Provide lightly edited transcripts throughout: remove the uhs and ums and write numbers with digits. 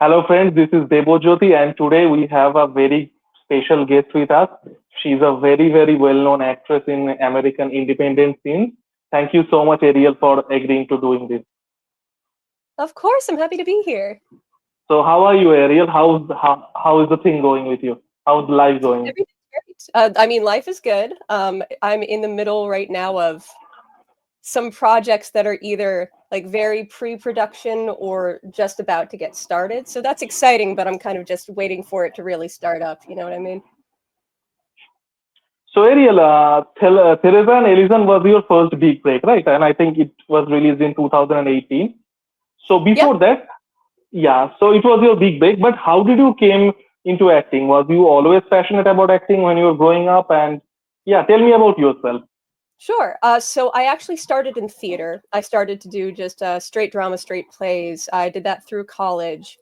Hello, friends. This is Debojyoti, and today we have a very special guest with us. She's a very well-known actress in American independent scene. Thank you so much, Ariel, for agreeing to doing this. Of course, I'm happy to be here. So, how are you, Ariel? How is the thing going with you? How's life going? Everything's great. Life is good. I'm in the middle right now of some projects that are either like very pre-production or just about to get started. So that's exciting, but I'm kind of just waiting for it to really start up. You know what I mean? So, Ariel, Teresa and Ellison was your first big break, right? And I think it was released in 2018. So, Yep. before that, yeah, so it was your big break, but how did you came into acting? Was you always passionate about acting when you were growing up? And yeah, tell me about yourself. Sure. So I actually started in theater. I started to do just straight drama, straight plays. I did that through college.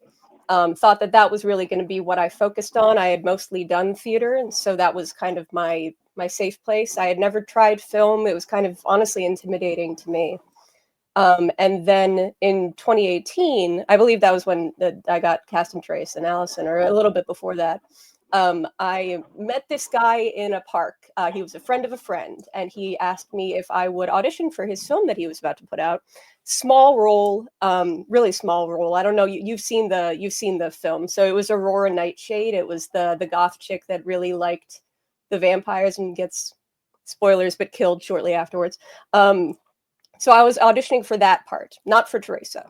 Thought that that was really going to be what I focused on. I had mostly done theater, and so that was kind of my safe place. I had never tried film. It was kind of honestly intimidating to me. And then in 2018, I believe that was when I got cast in Trace and Allison, or a little bit before that. I met this guy in a park. He was a friend of a friend, and he asked me if I would audition for his film that he was about to put out. Small role, really small role. I don't know. You've seen the film, so it was Aurora Nightshade. It was the goth chick that really liked the vampires and gets spoilers, but killed shortly afterwards. So I was auditioning for that part, not for Teresa.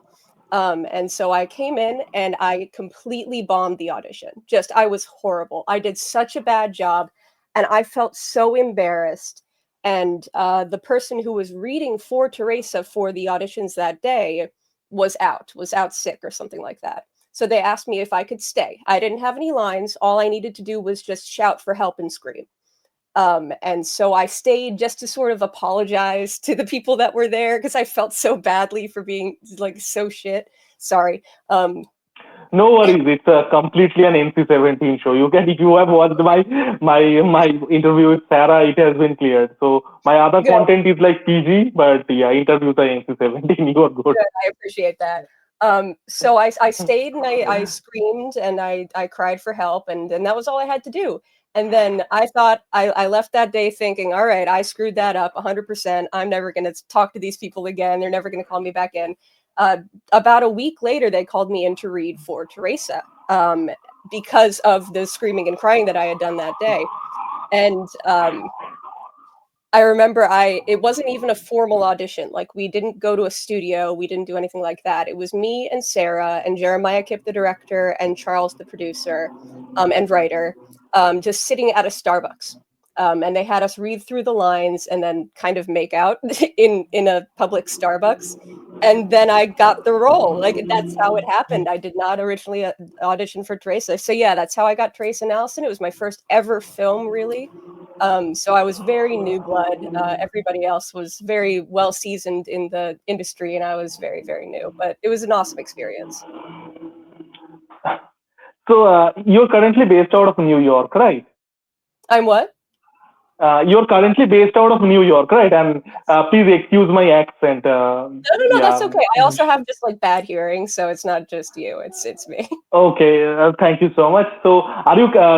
And so I came in and I completely bombed the audition. Just, I was horrible. I did such a bad job and I felt so embarrassed. And the person who was reading for Teresa for the auditions that day was out sick or something like that. So they asked me if I could stay. I didn't have any lines. All I needed to do was just shout for help and scream. And so I stayed just to sort of apologize to the people that were there because I felt so badly for being like so shit. Sorry. Um, No and worries, it's completely an NC-17 show. You can, if you have watched my interview with Sarah, it has been cleared. So my other good, content is like PG, but yeah, interviews are NC-17. You are good. good. I appreciate that. So I stayed and I screamed and I cried for help and that was all I had to do. And then I thought I left that day thinking, all right, I screwed that up 100%. I'm never going to talk to these people again. They're never going to call me back in. Uh, about a week later, they called me in to read for Teresa because of the screaming and crying that I had done that day. And I remember it wasn't even a formal audition. Like we didn't go to a studio, we didn't do anything like that. It was me and Sarah and Jeremiah Kipp, the director, and Charles, the producer, and writer, just sitting at a Starbucks. And they had us read through the lines and then kind of make out in a public Starbucks. And then I got the role. Like that's how it happened. I did not originally audition for Teresa. So yeah, that's how I got Trace and Allison. It was my first ever film, really. So I was very new blood. Everybody else was very well seasoned in the industry, and I was very new. But it was an awesome experience. So you're currently based out of New York, right? I'm what? You're currently based out of New York, right? And please excuse my accent. No, that's Yeah. okay. I also have just like bad hearing, so it's not just you. It's me. Okay, thank you so much. So,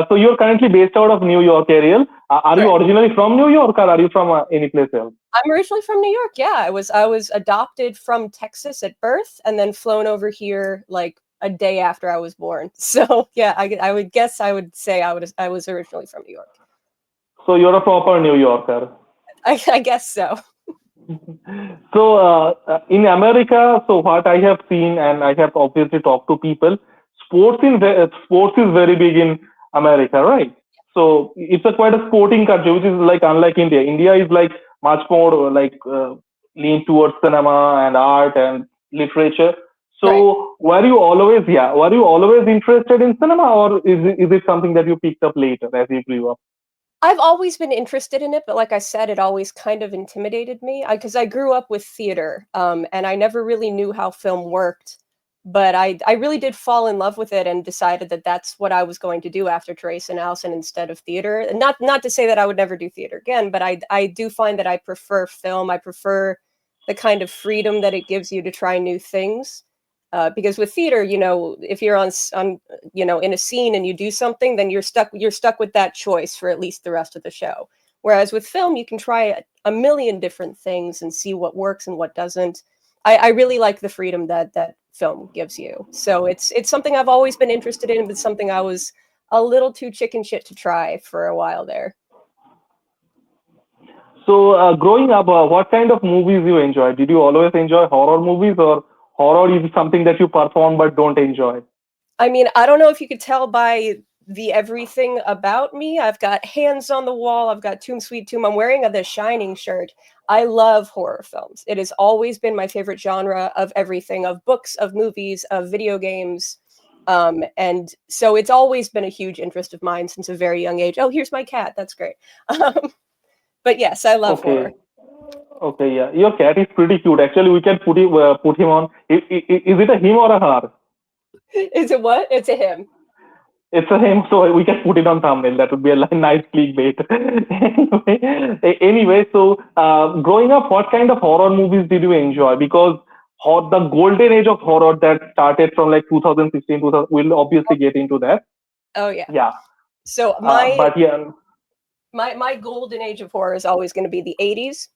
so you're currently based out of New York, Ariel. Are you Correct. originally from New York, or are you from any place else? I'm originally from New York. Yeah, I was adopted from Texas at birth, and then flown over here like a day after I was born. So yeah, I would guess I would say I was originally from New York. So you're a proper New Yorker. I guess so. So in America, so what I have seen, and I have obviously talked to people, sports is very big in America, right? So it's a quite a sporting country, which is like unlike India. India is like much more lean towards cinema and art and literature. Right. So were you always interested in cinema, or is it something that you picked up later as you grew up? I've always been interested in it, but like I said, it always kind of intimidated me because I grew up with theater, and I never really knew how film worked. But I really did fall in love with it and decided that that's what I was going to do after Trace and Allison instead of theater. And not to say that I would never do theater again, but I do find that I prefer film. I prefer the kind of freedom that it gives you to try new things. Because with theater, if you're on in a scene and you do something, then you're stuck with that choice for at least the rest of the show. Whereas with film, you can try a million different things and see what works and what doesn't. I really like the freedom that film gives you. So it's something I've always been interested in, but something I was a little too chicken shit to try for a while there. So, growing up, what kind of movies you enjoy? Did you always enjoy horror movies, or horror is something that you perform but don't enjoy? I mean, I don't know if you could tell by the everything about me. I've got hands on the wall. I've got Tomb Sweet Tomb. I'm wearing a The Shining shirt. I love horror films. It has always been my favorite genre of everything, of books, of movies, of video games. And so it's always been a huge interest of mine since a very young age. Oh, here's my cat. That's great. Um, but yes, I love horror. Okay. Okay, yeah. Your cat is pretty cute. Actually, we can put him on. Is it a him or a her? Is it what? It's a him. It's a him, so we can put it on thumbnail. That would be a nice clickbait. Anyway, so growing up, what kind of horror movies did you enjoy? Because the golden age of horror that started from like 2016, 2000, we'll obviously get into that. Oh yeah. Yeah. So my But yeah, my golden age of horror is always going to be the 80s.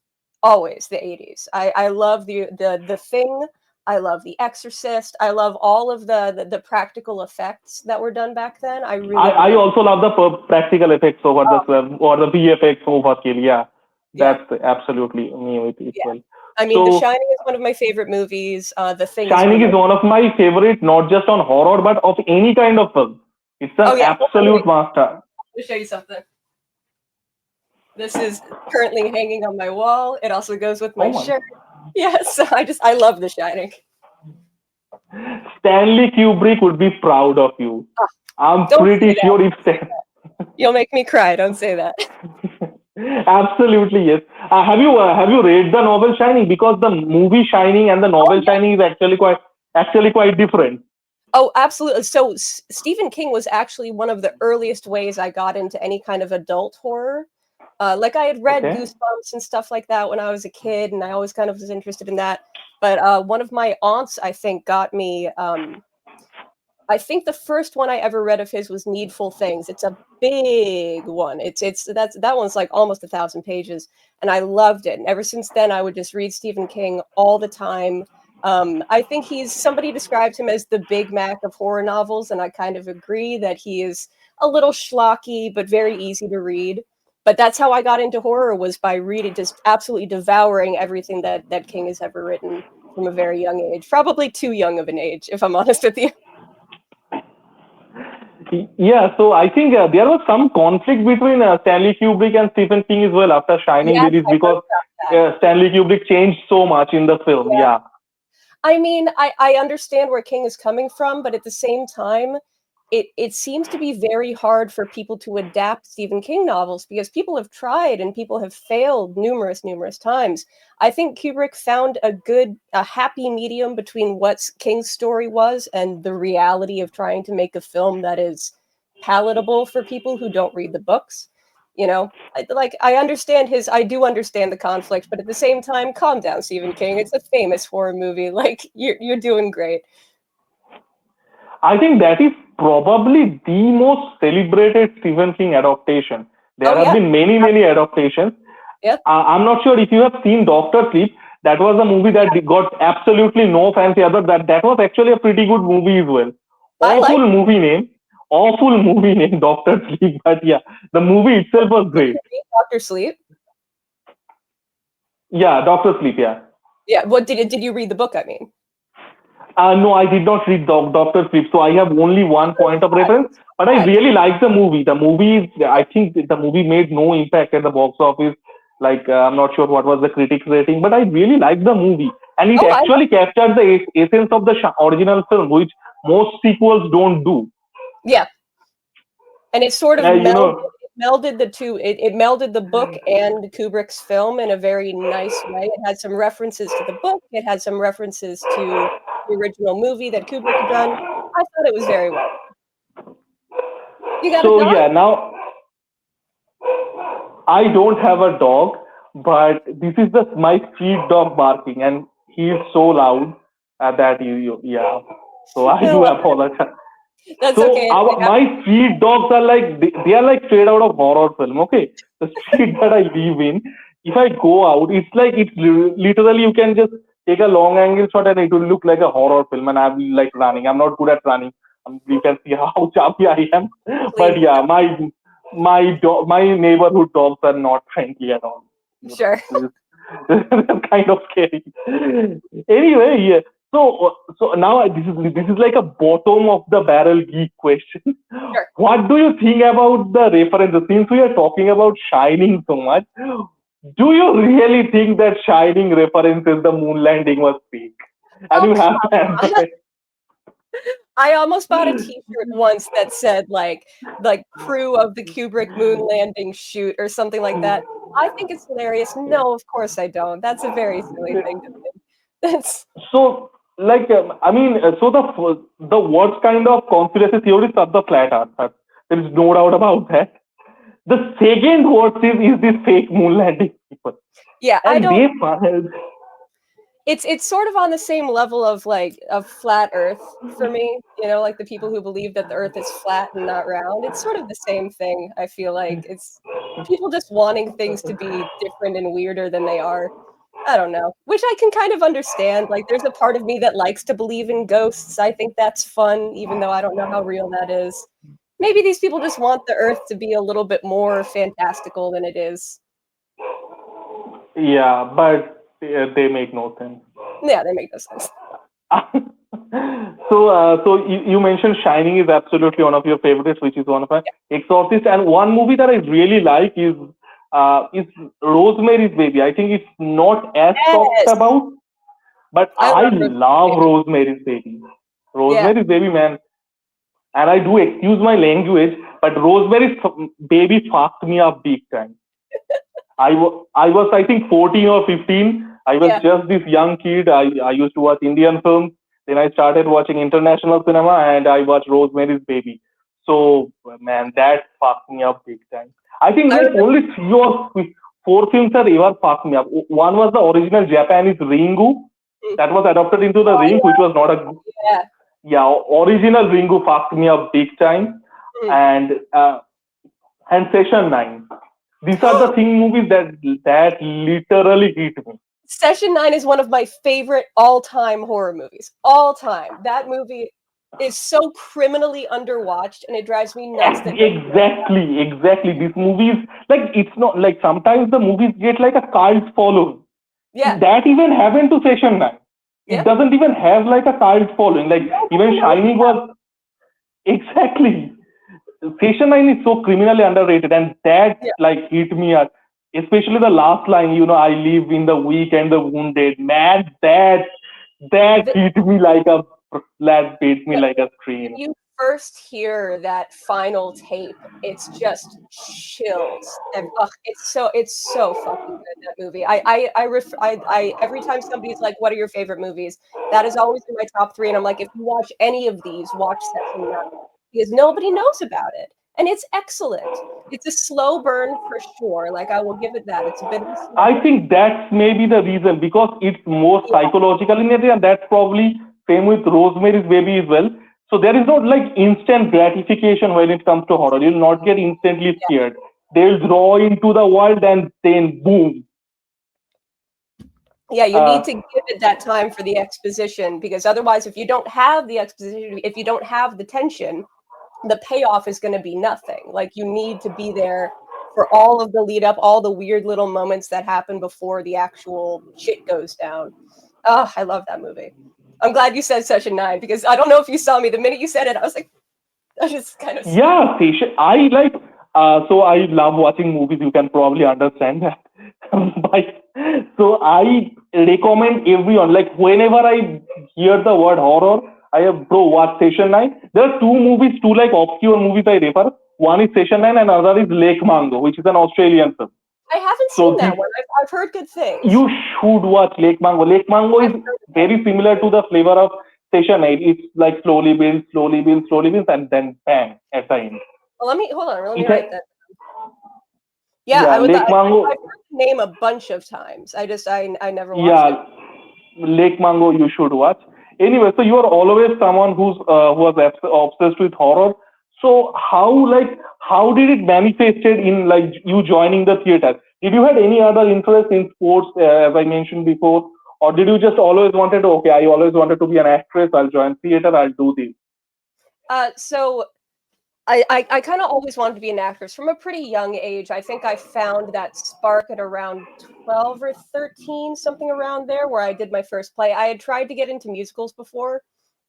Always the 80s. I love the thing. I love The Exorcist. I love all of the practical effects that were done back then. I I, really I really also love the practical effects over the oh, or the VFX overkill. Yeah, yeah. that's absolutely me with it Yeah. well. I mean, The So Shining is one of my favorite movies. The Thing is one of Shining my is one of my favorite, not just on horror but of any kind of film. It's an Oh yeah, hold on, wait. absolute master. Let me show you something. This is currently hanging on my wall. It also goes with Oh my my! shirt. Yes, I love The Shining. Stanley Kubrick would be proud of you. Ah, I'm don't say pretty that. sure if Don't say that. You'll make me cry. Don't say that. absolutely yes. Have you read the novel Shining? Because the movie Shining and the Oh novel yeah. Shining is actually quite different. Oh, absolutely. So Stephen King was actually one of the earliest ways I got into any kind of adult horror. Like I had read Okay. Goosebumps and stuff like that when I was a kid, and I always kind of was interested in that. But one of my aunts, I think, got me. I think the first one I ever read of his was Needful Things. It's a big one. That one's like almost 1,000 pages, and I loved it. And ever since then, I would just read Stephen King all the time. I think somebody described him as the Big Mac of horror novels, and I kind of agree that he is a little schlocky but very easy to read. But that's how I got into horror, was by reading, just absolutely devouring everything that King has ever written from a very young age. Probably too young of an age, if I'm honest with you. Yeah, so I think there was some conflict between Stanley Kubrick and Stephen King as well after Shining Yes, release I heard because about that. Stanley Kubrick changed so much in the film. Yeah. Yeah. I mean, I understand where King is coming from, but at the same time, it seems to be very hard for people to adapt Stephen King novels because people have tried and people have failed numerous times. I think Kubrick found a happy medium between what King's story was and the reality of trying to make a film that is palatable for people who don't read the books. I do understand the conflict, but at the same time, calm down, Stephen King. It's a famous horror movie. Like you're doing great. I think that is probably the most celebrated Stephen King adaptation. There Oh have yeah, been many adaptations. yeah. I'm not sure if you have seen Doctor Sleep. That was a movie that got absolutely no fancy other. That was actually a pretty good movie as well. I like. Awful movie name. Awful movie name, Doctor Sleep. But yeah, the movie itself was Did you great. read Doctor Sleep? Yeah, Doctor Sleep. Yeah. Yeah. What did you read the book? I mean, No, I did not read Doctor Sleep, so I have only one point of reference. it's But I bad. really like the movie. I think the movie made no impact at the box office. Like, I'm not sure what was the critics rating, but I really liked the movie, and it Oh, I actually captured the essence of the original film, which most sequels don't do. yeah, and it sort of Uh, you know, melded the two. It melded the book and Kubrick's film in a very nice way. It had some references to the book. It had some references to the original movie that Kubrick had done. I thought it was very well. You got a so dog? yeah, now I don't have a dog, but this is my street dog barking, and he is so loud. That you yeah. So I No, do apologize. that's So okay. my street dogs are like they are like straight out of horror film. Okay, the street that I live in, if I go out, it's like literally you can just take a long angle shot and it will look like a horror film. And I'm like running. I'm not good at running. You can see how chubby I am. But Please, yeah, my neighborhood dogs are not friendly at all. sure. They're kind of scary. Anyway, yeah. So now this is like a bottom of the barrel geek question. Sure. What do you think about the references? Since we are talking about Shining so much, do you really think that Shining references the moon landing was fake? And Oh, you have to come answer on. it. I almost bought a T-shirt once that said like crew of the Kubrick moon landing shoot or something like that. I think it's hilarious. No, of course I don't. That's a very silly thing to think. That's So, like, I mean, so the worst kind of conspiracy theories are the flat earth. There is no doubt about that. The second worst is this fake moon landing people, yeah, I and don't they find it's sort of on the same level of like of flat earth for me, like the people who believe that the earth is flat and not round. It's sort of the same thing. I feel like it's people just wanting things to be different and weirder than they are. I don't know, which I can kind of understand. Like there's a part of me that likes to believe in ghosts. I think that's fun, even though I don't know how real that is. Maybe these people just want the earth to be a little bit more fantastical than it is. yeah, but they make no sense. Yeah, they make no sense. So you mentioned Shining is absolutely one of your favorites, which is one of my Exorcist, and one movie that I really like is Rosemary's Baby. I think it's not as talked Yes, about, but I I love Rosemary love Baby. Rosemary's Baby. Yeah. Rosemary's Baby, man, and I do excuse my language, but Rosemary's Baby fucked me up big time. I was, I think, 14 or 15. I was Yeah. just this young kid. I used to watch Indian films. Then I started watching international cinema and I watched Rosemary's Baby. So, man, that fucked me up big time. I think I like remember. only four films have ever fucked me up. One was the original Japanese Ringu Mm. that was adapted into the Ring, Oh which was not a yeah. yeah original Ringu fucked me up big time, Mm. and Session 9. These are the thing movies that literally hit me. Session 9 is one of my favorite all-time horror movies. All time. That movie is so criminally underwatched and it drives me nuts that nobody knows about Exactly, exactly. These movies, like it's not like sometimes the movies get like a cult following. it. Yeah. That even happened to Session 9. It Yep. doesn't even have like a cult following. Like Nobody even knows Shining about was exactly. Station 9 is so criminally underrated, and that it. Yeah. like hit me at especially the last line, I live in the weak and the wounded. Man, that The, hit me like a that hit me yeah, like when a train. you first hear that final tape, it's just chills. And ugh, it's so fucking good, that movie. I every time somebody's like, "What are your favorite movies?" That is always in my top three, and I'm like, if you watch any of these, watch Session 9 because nobody knows about it, and it's excellent. It's a slow burn for sure. Like I will give it that. It's a bit of a slow I burn. think that's maybe the reason because it's more Yeah, psychological in nature, and that's probably same with Rosemary's Baby as well. So there is not like instant gratification when it comes to horror. You'll not get instantly yeah. scared. They'll draw into the world and then boom. Yeah, you need Uh, to give it that time for the exposition because otherwise, if you don't have the exposition, if you don't have the tension, the payoff is going to be nothing. Like you need to be there for all of the lead up, all the weird little moments that happen before the actual shit goes down. Oh, I love that movie. I'm glad you said Session 9 because I don't know if you saw me. The minute you said it, I was like, I just kind of squeezed. Yeah, Station. I like. So I love watching movies. You can probably understand that. But so I recommend everyone. Like whenever I hear the word horror, I have bro watch Station 9. There are two movies, two like obscure movies I refer. One is Station 9, and another is Lake Mango, which is an Australian film. I haven't So seen this that one. I've heard good things. you should watch Lake Mango. Lake Mango I've is heard of it. very similar to the flavor of Station 8. It's like slowly builds, slowly builds, slowly builds, and then bang at the end. Well, let me hold on. Let me It write has, that. Yeah, yeah, I would. Lake I've Mango. heard the name a bunch of times. I never watched it. Yeah, Lake Mango you should watch. Anyway, so you are always someone who was obsessed with horror. So how did it manifested in like you joining the theater? Did you had any other interest in sports as I mentioned before, or did you just always wanted to, okay, I always wanted to be an actress, I'll join theater, I'll do this? So I kind of always wanted to be an actress from a pretty young age. I think I found that spark at around 12 or 13, something around there, where I did my first play. I had tried to get into musicals before,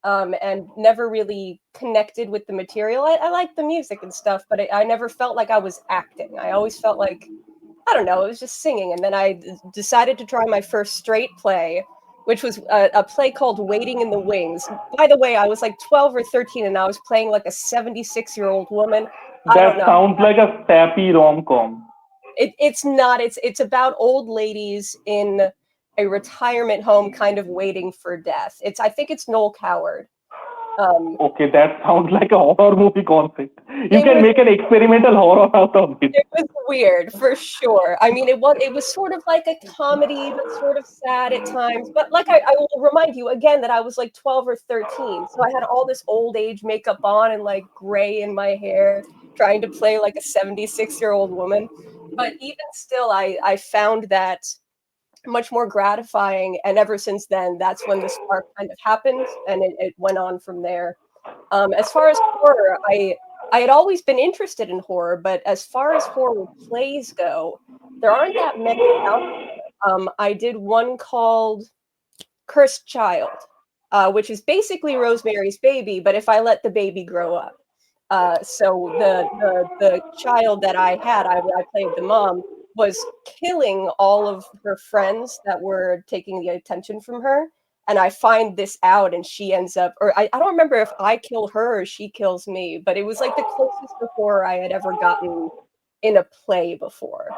and never really connected with the material. I liked the music and stuff, but I never felt like I was acting. I always felt like, I don't know, it was just singing. And then decided to try my first straight play, which was a play called Waiting in the Wings. By the way, I was like 12 or 13 and I was playing like a 76-year-old woman. I don't That know. sounds like a sappy rom-com. It's not. It's about old ladies in a retirement home kind of waiting for death. I think it's Noel Coward. Um, Okay, that sounds like a horror movie concept. You it can was make an experimental horror out of it. It was weird for sure. I mean, it was sort of like a comedy, but sort of sad at times. But like I will remind you again that I was like 12 or 13, so I had all this old age makeup on and like gray in my hair, trying to play like a 76-year-old woman. But even still, I found that much more gratifying, and ever since then, that's when the spark kind of happened, and it went on from there. As far as horror, I had always been interested in horror, but as far as horror plays go, there aren't that many out there. I did one called Cursed Child, which is basically Rosemary's Baby, but if I let the baby grow up. So the child that I had, I played the mom, was killing all of her friends that were taking the attention from her. And I find this out, and she ends up, or I don't remember if I kill her or she kills me, but it was like the closest to horror I had ever gotten in a play before.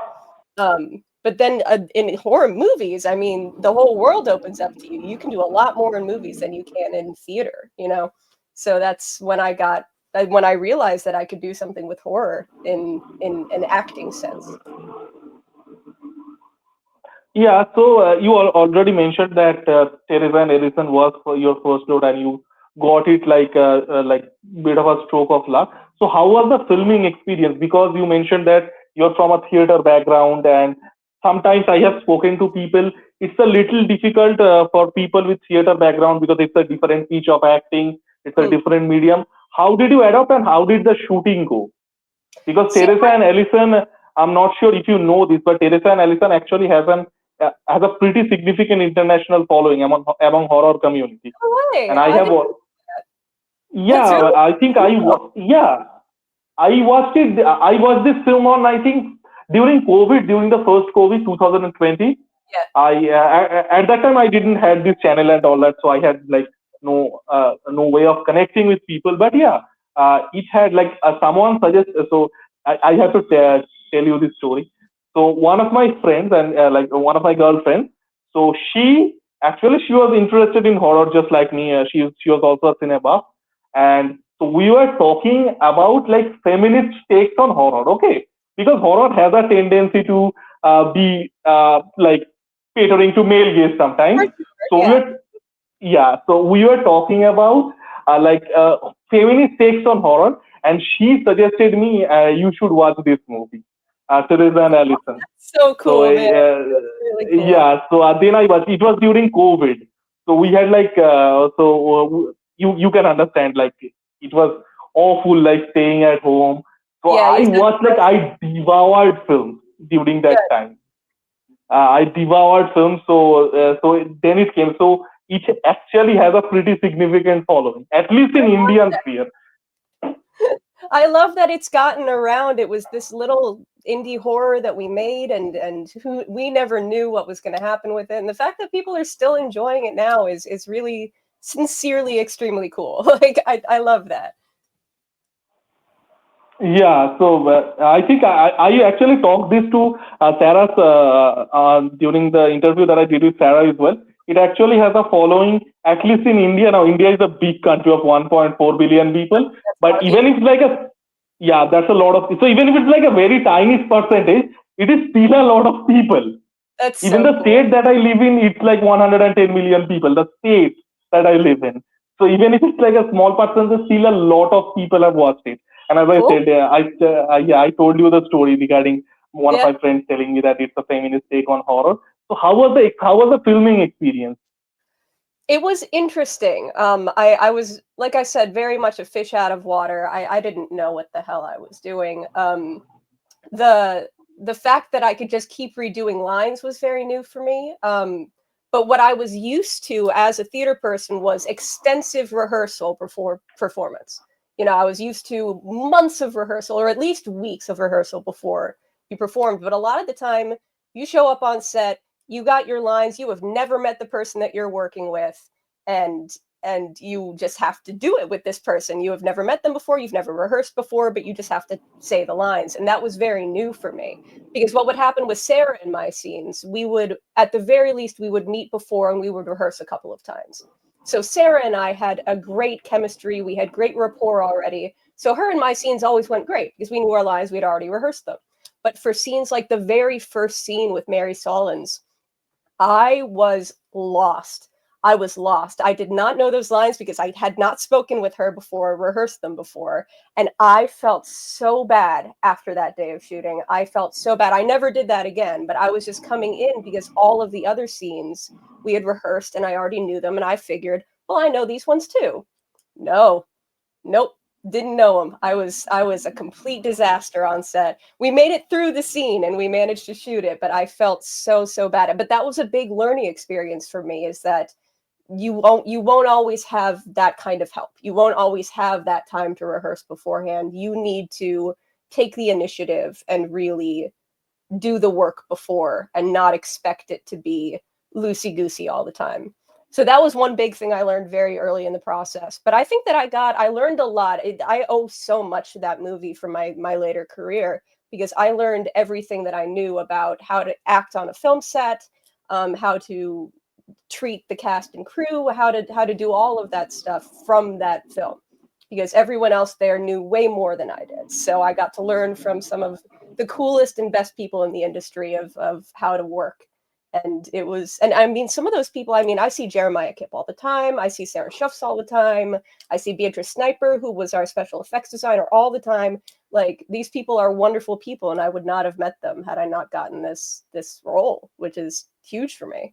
But then in horror movies, I mean, the whole world opens up to you. You can do a lot more in movies than you can in theater, you know? So that's when I realized that I could do something with horror in an acting sense. Yeah, so you already mentioned that Teresa and Edison was for your first load, and you got it like bit of a stroke of luck. So how was the filming experience? Because you mentioned that you're from a theater background, and sometimes I have spoken to people. It's a little difficult for people with theater background because it's a different pitch of acting. It's a Hmm. different medium. How did you adapt, and how did the shooting go? Because So Teresa and Ellison, I'm not sure if you know this, but Teresa and Ellison actually has a pretty significant international following among horror community. no way, And I I have, didn't. That's yeah, really I think cool. yeah, I watched it. I watched this film on, I think, during COVID, during the first COVID, 2020. Yeah, At that time I didn't had this channel and all that, so I had like no way of connecting with people. But yeah, it had like someone suggest. So I have to tell you this story. So one of my friends and like one of my girlfriends. So she was interested in horror just like me. She was also a cine buff, and so we were talking about like feminist takes on horror. Okay, because horror has a tendency to be like catering to male gaze for sometimes. sure. So Yeah. we were talking about feminist takes on horror, and she suggested me you should watch this movie, Teresa and Allison. So So cool, man. That's really cool. yeah, so then I watched. It was during COVID, so we had you can understand like it was awful like staying at home. So Yeah, I you said watched like I devoured films during that good. time. I devoured films. So then it came. So it actually has a pretty significant following, at least in Indian sphere. I love that it's gotten around. It was this little indie horror that we made, and who we never knew what was going to happen with it. And the fact that people are still enjoying it now is really sincerely extremely cool. Like I love that. Yeah, so I think I actually talked this to Sarah during the interview that I did with Sarah as well. It actually has a following, at least in India. Now, India is a big country of 1.4 billion people, That's a lot but of even people. if like yeah, that's a lot of, so even if it's like a very tiny percentage, it is still a lot of people. That's Even so the cool. state that I live in, it's like 110 million people. The state, that I live in. So even if it's like a small percentage, still a lot of people have watched it. And as I Cool. said, yeah, I told you the story regarding one of Yeah. my friends telling me that it's a feminist take on horror. So how was the filming experience? It was interesting. I was, like I said, very much a fish out of water. I didn't know what the hell I was doing. The the fact that I could just keep redoing lines was very new for me. But what I was used to as a theater person was extensive rehearsal before performance. I was used to months of rehearsal, or at least weeks of rehearsal before you performed. But a lot of the time, you show up on set, you got your lines, you have never met the person that you're working with, and you just have to do it with this person. You have never met them before, you've never rehearsed before, but you just have to say the lines. And that was very new for me, because what would happen with Sarah in my scenes, we would, at the very least, we would meet before and we would rehearse a couple of times. So Sarah and I had a great chemistry, we had great rapport already. So her and my scenes always went great because we knew our lines, we'd already rehearsed them. But for scenes like the very first scene with Mary Solins, I was lost. I was lost. I did not know those lines because I had not spoken with her before, rehearsed them before. And I felt so bad after that day of shooting. I felt so bad. I never did that again, but I was just coming in because all of the other scenes we had rehearsed and I already knew them. And I figured, well, I know these ones too. No, nope, didn't know him. I was a complete disaster on set. We made it through the scene and we managed to shoot it, but I felt so bad. But that was a big learning experience for me, is that you won't always have that kind of help. You won't always have that time to rehearse beforehand. You need to take the initiative and really do the work before and not expect it to be loosey goosey all the time. So that was one big thing I learned very early in the process. But I think that I learned a lot. I owe so much to that movie for my later career, because I learned everything that I knew about how to act on a film set, how to treat the cast and crew, how to do all of that stuff from that film, because everyone else there knew way more than I did. So I got to learn from some of the coolest and best people in the industry of how to work. And it was, and I mean, some of those people, I mean, I see Jeremiah Kipp all the time. I see Sarah Schuffs all the time. I see Beatrice Sniper, who was our special effects designer, all the time. Like, these people are wonderful people, and I would not have met them had I not gotten this role, which is huge for me.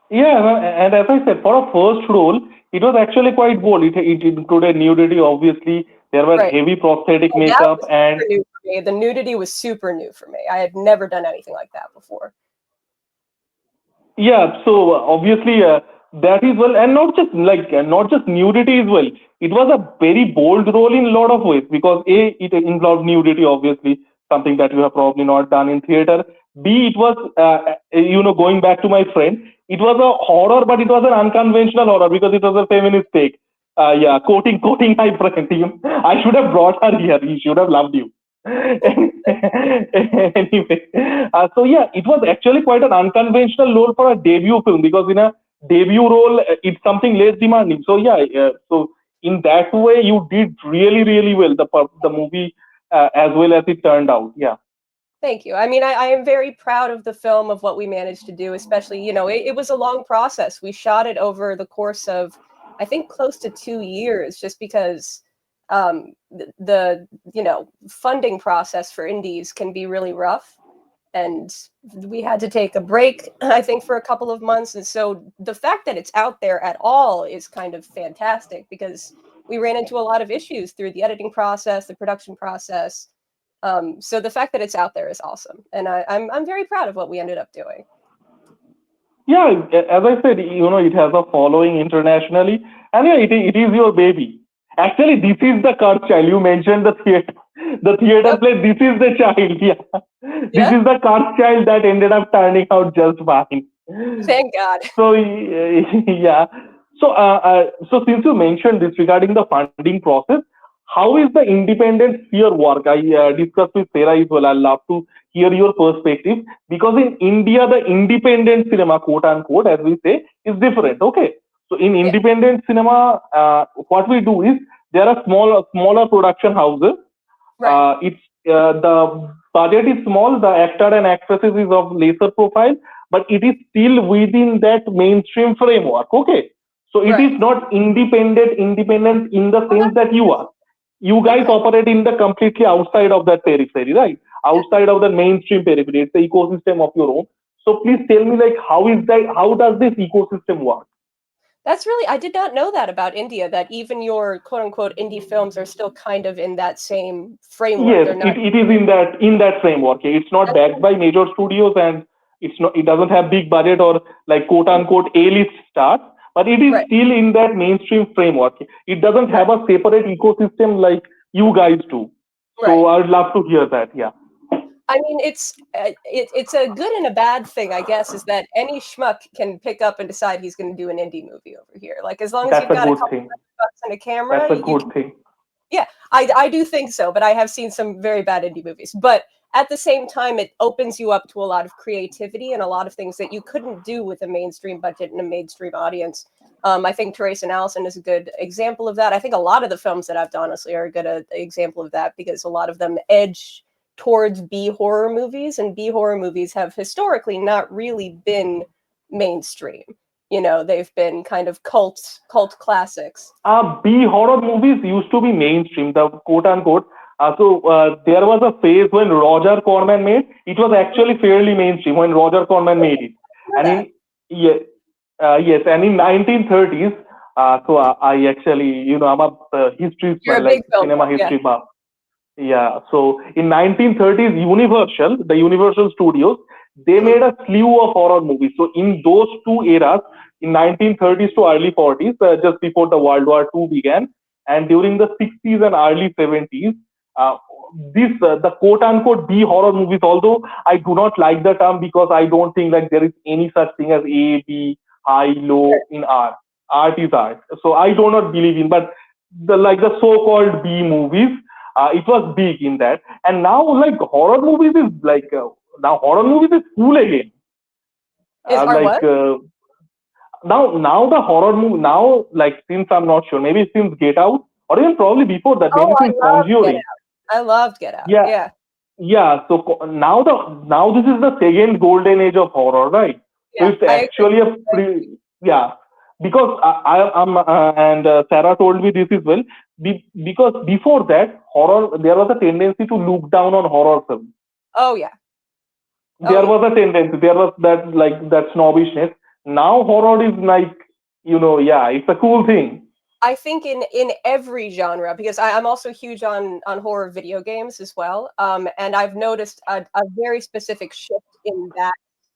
Yeah, and as I said, for a first role, it was actually quite bold. It included nudity, obviously. There were Right. heavy prosthetic Oh, that makeup, was and super new for me. The nudity was super new for me. I had never done anything like that before. yeah, so obviously that is well, and not just nudity as well. It was a very bold role in a lot of ways because a it involved nudity, obviously something that you have probably not done in theater. B, it was going back to my friend, it was a horror, but it was an unconventional horror because it was a feminist take. Yeah, quoting my friend. I should have brought her here. He should have loved you. Anyway, so yeah, it was actually quite an unconventional role for a debut film because in a debut role, it's something less demanding. So yeah, so in that way, you did really, really well. The movie, as well as it turned out. Yeah. Thank you. I mean, I am very proud of the film, of what we managed to do, especially, it was a long process. We shot it over the course of, I think, close to 2 years, just because the funding process for indies can be really rough. And we had to take a break, I think, for a couple of months. And so the fact that it's out there at all is kind of fantastic, because we ran into a lot of issues through the editing process, the production process. So the fact that it's out there is awesome, and I'm very proud of what we ended up doing. Yeah, as I said, it has a following internationally, and yeah, it is your baby. Actually, this is the cursed child. You mentioned the theater Yep. play. This is the child. Yeah, this Yeah. is the cursed child that ended up turning out just fine. Thank God. So yeah, so since you mentioned this regarding the funding process, how is the independent sphere work? I discussed with Sarah as well. I'd love to hear your perspective because in India, the independent cinema, quote unquote, as we say, is different. Okay, so in Yeah. independent cinema, what we do is there are smaller production houses. Right. It's the budget is small, the actor and actresses is of lesser profile, but it is still within that mainstream framework. Okay, so it Right. is not independent in the Oh, sense that you are. You guys okay. operate in the completely outside of that periphery, right? Yeah. Outside of the mainstream periphery. It's the ecosystem of your own. So please tell me, like, how is that? How does this ecosystem work? That's really, I did not know that about India, that even your quote unquote indie films are still kind of in that same framework. Yes, They're not. it is in that framework. It's not That's backed by major studios, and it doesn't have big budget or like quote unquote A-list stars, but it is right. still in that mainstream framework. It doesn't Right. have a separate ecosystem like you guys do. So Right. I'd love to hear that. Yeah, I mean, it's a good and a bad thing, I guess, is that any schmuck can pick up and decide he's going to do an indie movie over here. Like as long as that's you've a got a good couple thing. bucks and a camera, That's a you good can. thing. Yeah, I do think so, but I have seen some very bad indie movies. But at the same time, it opens you up to a lot of creativity and a lot of things that you couldn't do with a mainstream budget and a mainstream audience. I think Teresa and Allison is a good example of that. I think a lot of the films that I've done, honestly, are a good example of that because a lot of them edge towards B horror movies, and B horror movies have historically not really been mainstream. You know, they've been kind of cult classics. B horror movies used to be mainstream, the quote unquote. There was a phase when Roger Corman made it was actually fairly mainstream when Roger Corman made it, I know and that. in yeah, yes, and in 1930s. I actually, I'm a history You're a like big film cinema buff, yeah. history buff. Yeah, so in 1930s, the Universal Studios, they Mhm. made a slew of horror movies. So in those two eras, in 1930s to early 40s, just before the World War II began, and during the 60s and early 70s, uh, the quote unquote B horror movies. Although I do not like the term because I don't think like there is any such thing as A, B, high, low in art. Art is art. So I do not believe in, but the so-called B movies, it was big in that. And now like horror movies is like now horror movies is cool again. Is our Like what? now the horror movie now, like, since I'm not sure, maybe since Get Out or even probably before that, Oh, maybe I since love Get Conjuring. Out. I loved Get Out. Yeah, Yeah. yeah. So now this is the second golden age of horror, right? So Yeah, it's I agree. actually a pretty, yeah. Because I'm and Sarah told me this as well. Because before that, horror, there was a tendency to look down on horror films. Oh yeah. Oh There yeah. was a tendency, there was that, like, that snobbishness. Now horror is like, yeah, it's a cool thing. I think in every genre, because I'm also huge on horror video games as well. And I've noticed a very specific shift in that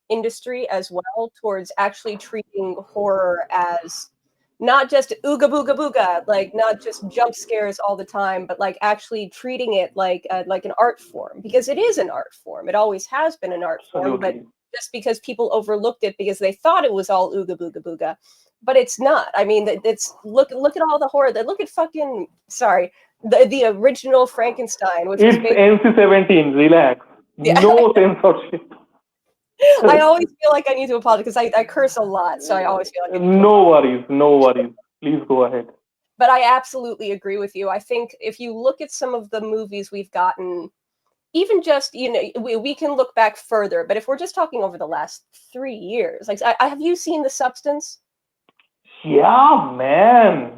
industry as well towards actually treating horror as not just ooga booga booga, like not just jump scares all the time, but like actually treating it like an art form, because it is an art form. It always has been an art form, but Absolutely. just because people overlooked it because they thought it was all ooga booga booga, but it's not. I mean, it's look at all the horror. Look at fucking sorry, the original Frankenstein, which was It's based. NC-17. Relax. Yeah, No censorship. I always feel like I need to apologize because I curse a lot, so I always feel like I need to No apologize. worries. No worries. Please go ahead. But I absolutely agree with you. I think if you look at some of the movies we've gotten, even just we can look back further. But if we're just talking over the last 3 years, like have you seen The Substance? Yeah, man.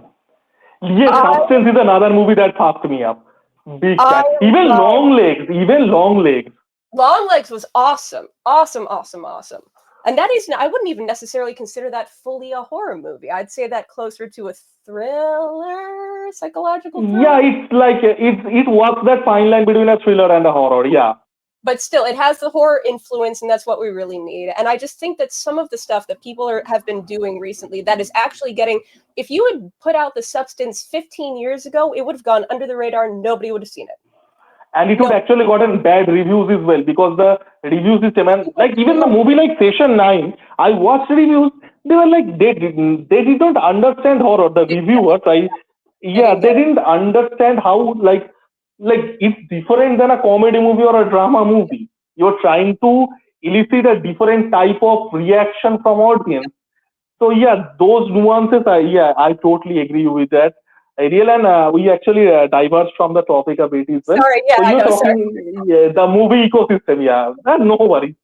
Yes, I Substance is another movie that fucked me up. Big I time. Even love Long Legs. Even Long Legs. Longlegs was awesome, awesome, awesome, awesome. And that is, I wouldn't even necessarily consider that fully a horror movie. I'd say that closer to a thriller, psychological Yeah, thriller. it's like it walks that fine line between a thriller and a horror. Yeah. But still, it has the horror influence, and that's what we really need. And I just think that some of the stuff that people have been doing recently that is actually getting, if you had put out The Substance 15 years ago, it would have gone under the radar. Nobody would have seen it. And it would No, actually gotten bad reviews as well because the review system, and people like even didn't the like movie like Session 9, I watched reviews. They were like they did not understand horror. The it. Didn't reviewers, I They yeah, didn't they get it. didn't understand how like it's different than a comedy movie or a drama movie. You're trying to elicit a different type of reaction from audience. So yeah, those nuances, I totally agree with that. Ariel, and we actually diverged from the topic a bit as well. Sorry, yeah, So I you're know. Sorry. talking, yeah, the movie ecosystem, yeah, no worries.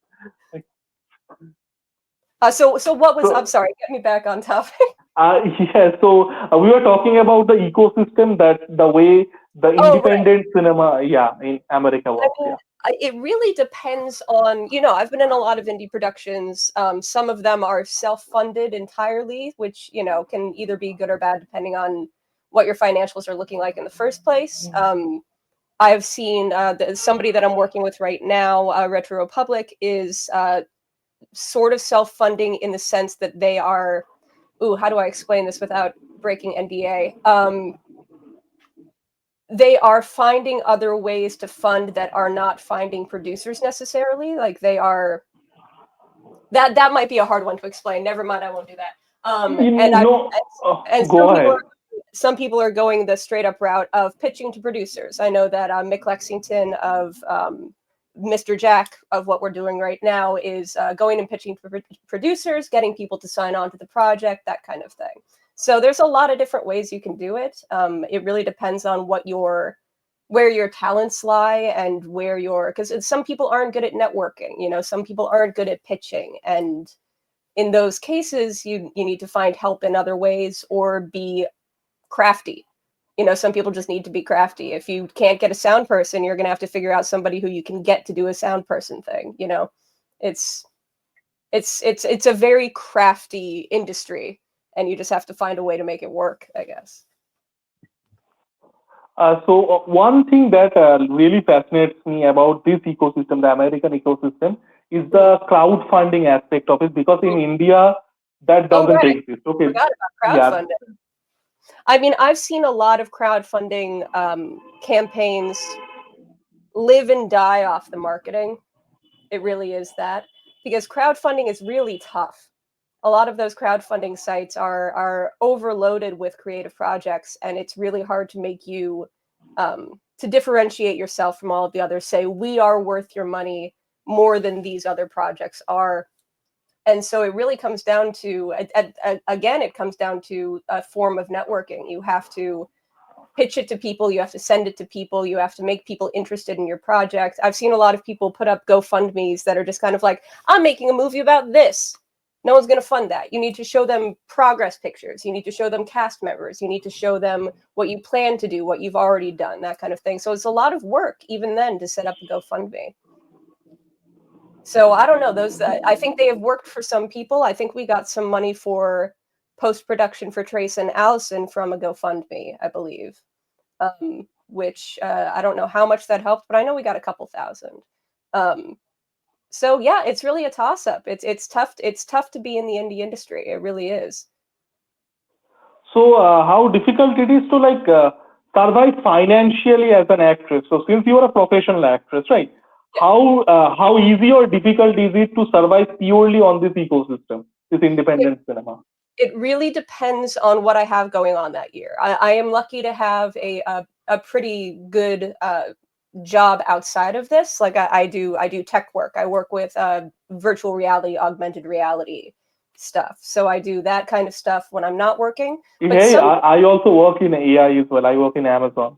So what was? I'm So sorry. Get me back on topic. yeah, so we were talking about the ecosystem, that the way the Oh, right. independent cinema, yeah, in America I works. mean, Yeah. it really depends on, I've been in a lot of indie productions. Some of them are self-funded entirely, which, can either be good or bad depending on what your financials are looking like in the first place. I've seen somebody that I'm working with right now, Retro Republic, is sort of self-funding in the sense that they are, ooh, how do I explain this without breaking NDA? They are finding other ways to fund that are not finding producers necessarily. Like they are that might be a hard one to explain. Never mind, I won't do that. And You I know, and go ahead. some people are going the straight up route of pitching to producers. I know that Mick Lexington of Mr. Jack of what we're doing right now is going and pitching to producers, getting people to sign on to the project, that kind of thing. So there's a lot of different ways you can do it. It really depends on where your talents lie and where your because some people aren't good at networking. Some people aren't good at pitching, and in those cases, you need to find help in other ways or be crafty. Some people just need to be crafty. If you can't get a sound person, you're going to have to figure out somebody who you can get to do a sound person thing. It's it's a very crafty industry, and you just have to find a way to make it work, I guess. So one thing that really fascinates me about this ecosystem, the American ecosystem, is Mhm. the crowdfunding aspect of it. Because in India, that Oh, doesn't right. exist. Okay, Forgot about yeah. crowdfunding. I mean, I've seen a lot of crowdfunding campaigns live and die off the marketing. It really is that, because crowdfunding is really tough. A lot of those crowdfunding sites are overloaded with creative projects, and it's really hard to make you to differentiate yourself from all of the others. Say we are worth your money more than these other projects are. And so it really comes down to, again, it comes down to a form of networking. You have to pitch it to people, you have to send it to people, you have to make people interested in your project. I've seen a lot of people put up GoFundMe's that are just kind of like, I'm making a movie about this. No one's going to fund that. You need to show them progress pictures. You need to show them cast members. You need to show them what you plan to do, what you've already done, that kind of thing. So it's a lot of work, even then, to set up a GoFundMe. So I don't know. Those I think they have worked for some people. I think we got some money for post production for Trace and Allison from a GoFundMe, I believe. Which I don't know how much that helped, but I know we got a couple thousand. Um, so yeah, it's really a toss up. It's tough. It's tough to be in the indie industry. It really is. So how difficult it is to like survive financially as an actress. So since you are a professional actress, right? Yeah. How easy or difficult is it to survive purely on this ecosystem, this It, independent cinema? it really depends on what I have going on that year. I am lucky to have a pretty good job outside of this. Like I do tech work. I work with virtual reality, augmented reality stuff. So I do that kind of stuff when I'm not working. But Hey, some I also work in AI as well. I work in Amazon.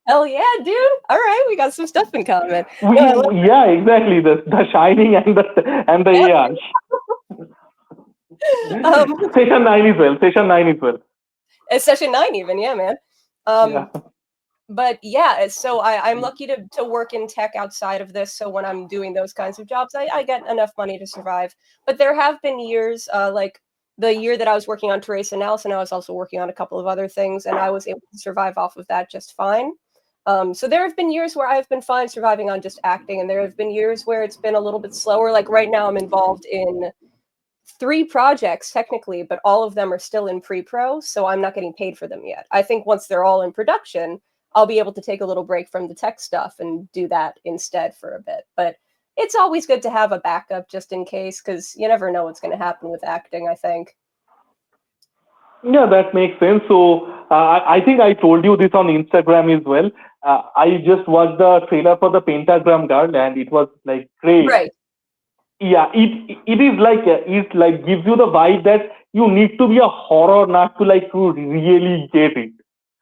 hell yeah, dude. All right, we got some stuff in common. No, I love Yeah, exactly. The Shining and the that. AI. Um, Session 9 as well. Session 9 as well. it's session 9 even, yeah, man. Yeah. Um, but yeah, so I'm lucky to work in tech outside of this. So when I'm doing those kinds of jobs, I get enough money to survive. But there have been years, like the year that I was working on Teresa and Allison, I was also working on a couple of other things, and I was able to survive off of that just fine. So there have been years where I've been fine surviving on just acting, and there have been years where it's been a little bit slower. Like right now, I'm involved in 3 projects technically, but all of them are still in pre-pro, so I'm not getting paid for them yet. I think once they're all in production, I'll be able to take a little break from the tech stuff and do that instead for a bit. But it's always good to have a backup just in case, because you never know what's going to happen with acting, I think. Yeah, that makes sense. So I think I told you this on Instagram as well. I just watched the trailer for the Pentagram Girl, and it was like great. Right. Yeah, it is like it like gives you the vibe that you need to be a horror not to like to really get it.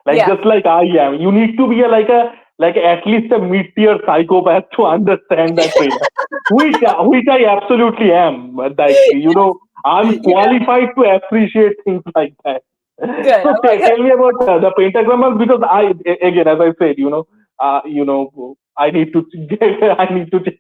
Like Yeah. just like I am, you need to be like at least a mid-tier psychopath to understand that trailer, which I absolutely am. But like I'm You know, qualified to appreciate things like that. good. So I like tell me about the pentagram because again, as I said, I need to I need to check.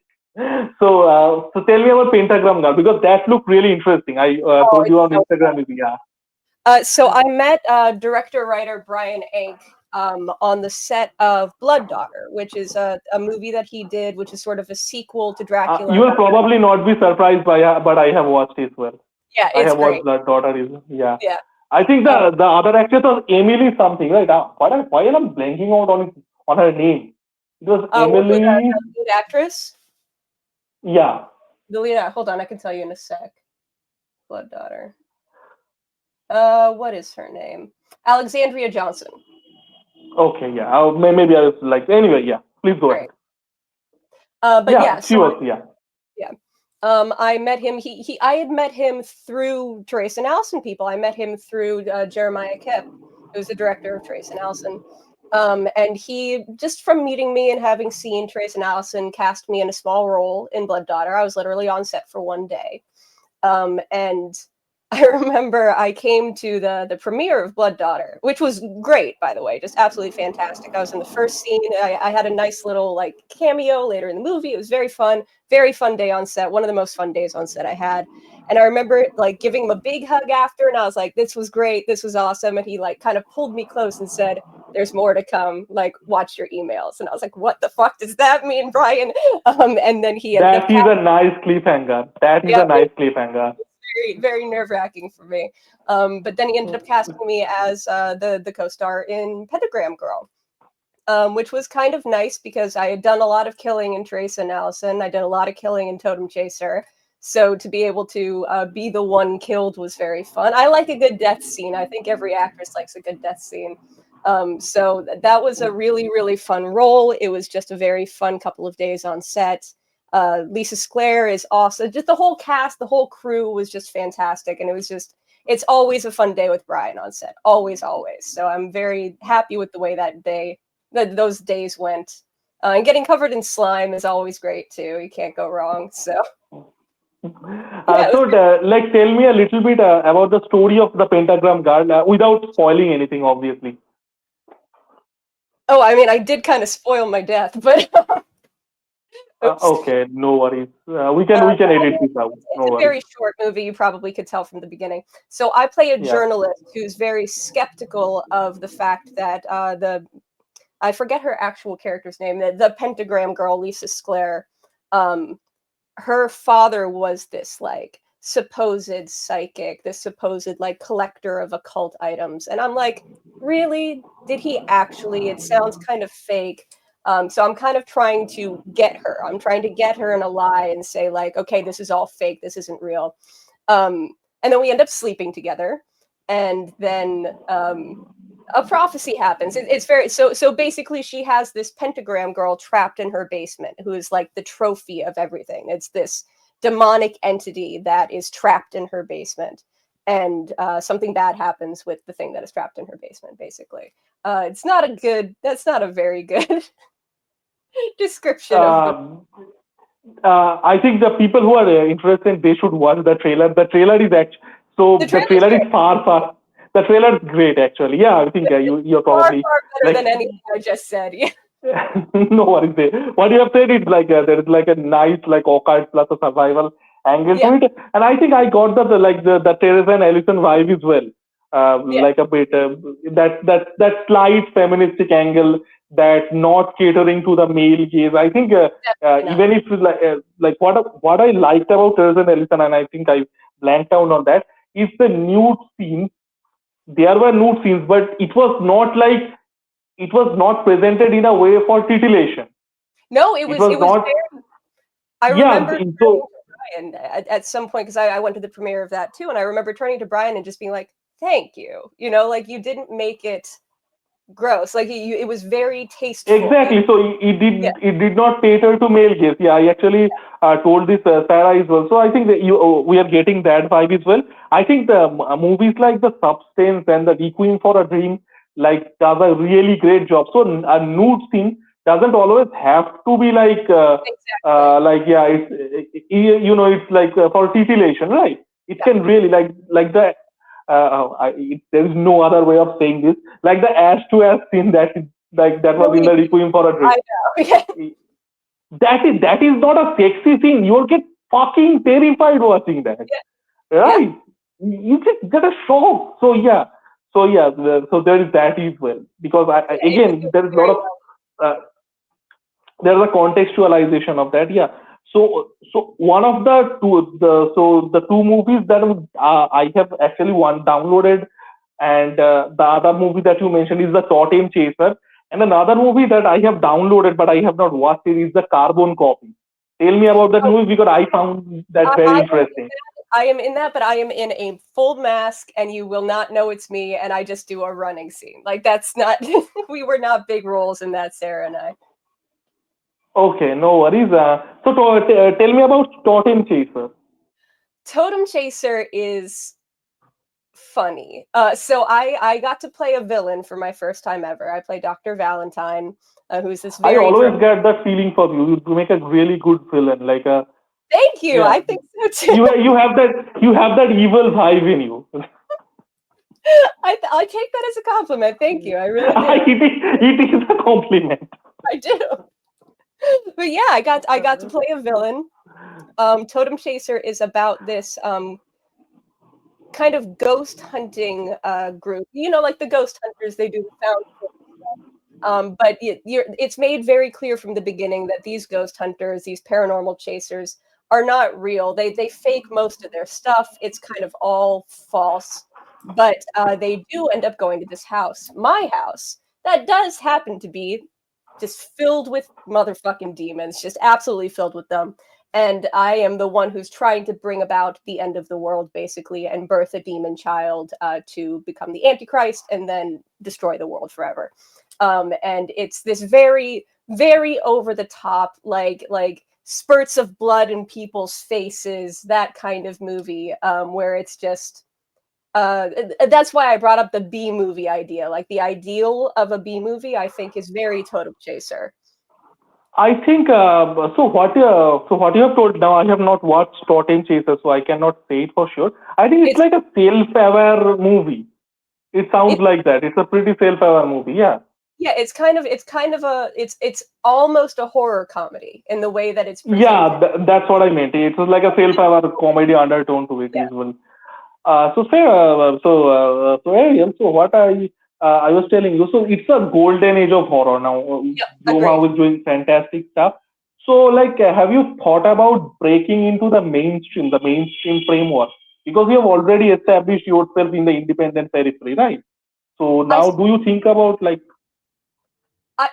So tell me about pentagram girl because that looked really interesting. I oh, told you it's on so Instagram, yeah. so I met director writer Brian Ank on the set of Blood Daughter, which is a movie that he did, which is sort of a sequel to You Dracula. will probably not be surprised by, but I have watched it as well. Yeah, I it's have watched great. Blood Daughter. Is yeah. Yeah. I think Um, the other actress was Emily something, right? Why am I blanking out on her name? It was what was Emily. the lead actress? Yeah. The lead. Hold on, I can tell you in a sec. Blood Daughter. What is her name? Alexandria Johnson. Okay. Yeah. Maybe I was like. Anyway. Yeah. Please go ahead. Great. But Yeah. yeah, She so was. Yeah. yeah. I met him. I had met him through Trace and Allison people. I met him through Jeremiah Kipp, who's the director of Trace and Allison. And he just from meeting me and having seen Trace and Allison cast me in a small role in Blood Daughter. I was literally on set for one day. And I remember I came to the premiere of Blood Daughter, which was great, by the way, just absolutely fantastic. I was in the first scene. I had a nice little like cameo later in the movie. It was very fun day on set. One of the most fun days on set I had. And I remember like giving him a big hug after, and I was like, "This was great. This was awesome." And he like kind of pulled me close and said, "There's more to come. Like, watch your emails." And I was like, "What the fuck does that mean, Brian?" And then he ended up. That is a nice cliffhanger. That is Yeah, a nice cliffhanger. very nerve wracking for me. But then he ended up casting me as the co-star in Pentagram Girl, which was kind of nice because I had done a lot of killing in Trace and Allison. I did a lot of killing in Totem Chaser. So to be able to be the one killed was very fun. I like a good death scene. I think every actress likes a good death scene. So that was a really fun role. It was just a very fun couple of days on set. Lisa Sclair is awesome. Just the whole cast, the whole crew was just fantastic, and it's always a fun day with Brian on set. Always. So I'm very happy with the way those days went. And getting covered in slime is always great too. You can't go wrong. So yeah, it was good. Like, tell me a little bit about the story of the pentagram guard without spoiling anything, obviously. Oh, I mean, I did kind of spoil my death, but oops. Okay, no worries. We can I edit mean, this out. it's No a worries. very short movie. You probably could tell from the beginning. So I play a Yeah. journalist who's very skeptical of the fact that the I forget her actual character's name, the pentagram girl, Lisa Sclair, um, her father was this like supposed psychic, this supposed like collector of occult items. And I'm like, really? Did he actually? It sounds kind of fake. So I'm kind of trying to get her. I'm trying to get her in a lie and say, like, okay, this is all fake. This isn't real. And then we end up sleeping together. And then a prophecy happens. It's very so basically she has this pentagram girl trapped in her basement who is like the trophy of everything. It's this demonic entity that is trapped in her basement, and something bad happens with the thing that is trapped in her basement. Basically, it's not a good. That's not a very good description of the. Um, I think the people who are interested, they should watch the trailer. The trailer is The the trailer's trailer is great. far. The trailer is great actually. Yeah, I think It's you're far probably better like than anything I just said. Yeah, no worries there. What you have said is like there is like a nice like occult plus a survival angle yeah, to it, and I think I got the Teresa and Ellison vibe as well. yeah. Like a bit that slight feministic angle that not catering to the male gaze. I think Definitely not. even if like what I liked about Teresa and Ellison, and I think I blanked out on that, is the nude scenes. There were nude scenes, but it was not presented in a way for titillation. No, It was it was not, very. I yeah. remember turning So to Brian at some point because I went to the premiere of that too, and I remember turning to Brian and just being like, "Thank you," like you didn't make it gross. Like it was very tasteful. exactly. So Yeah, it did not cater to male gaze. Yeah, I actually told this Sarah as well. So I think that we are getting that vibe as well. I think the movies like The Substance and The Requiem for a Dream like does a really great job. So a nude scene doesn't always have to be exactly. like yeah, it's like for titillation, right? It can really like the there is no other way of saying this. Like the ass to ass scene that was in Really, the Requiem for a I Dream. know. Yeah, That is not a sexy scene. You'll get fucking terrified watching that, yeah, yeah. right? You just get a shock. So there is that as well, because It again was there is a lot very of there's a contextualization of that. Yeah. So one of the two movies that I have actually one downloaded, and the other movie that you mentioned is the Totem Chaser, and another movie that I have downloaded but I have not watched it is the Carbon Copy. Tell me about that well. movie, because I found that I very am in interesting. that. I am in that, but I am in a full mask, and you will not know it's me. And I just do a running scene. Like that's not. We were not big roles in that, Sarah and I. Okay, no worries. Tell me about Totem Chaser. Totem Chaser is funny. So I got to play a villain for my first time ever. I play Dr. Valentine, who's this I very always get that feeling for you. You make a really good villain. Like a Thank you. yeah, I think so too. you have that evil vibe in you. I take that as a compliment. Thank you. I really do. It is a compliment. I do. But yeah, I got to play a villain. Totem Chaser is about this kind of ghost hunting group. You know, like the ghost hunters, they do the found footage. But it's made very clear from the beginning that these ghost hunters, these paranormal chasers, are not real. They fake most of their stuff. It's kind of all false. But they do end up going to this house, my house, that does happen to be just filled with motherfucking demons, just absolutely filled with them. And I am the one who's trying to bring about the end of the world, basically, and birth a demon child to become the Antichrist and then destroy the world forever. And it's this very, very over the top, like spurts of blood in people's faces, that kind of movie, where it's just that's why I brought up the B movie idea. Like the ideal of a B movie, I think, is very Totem Chaser. I think what you have told now. I have not watched Totem Chaser, so I cannot say it for sure. I think it's It's like a self-aware movie. It sounds it's like that. It's a pretty self-aware movie. Yeah. yeah, it's kind of a it's almost a horror comedy in the way that it's Yeah, presented. that's what I meant. It's like a self-aware comedy undertone to it Yeah, as well. Ariel, so what I was telling you, so it's a golden age of horror now. yeah, Roma agreed. is doing fantastic stuff. So, like, have you thought about breaking into the mainstream framework? Because you have already established yourself in the independent periphery, right? So I now, do you think about like,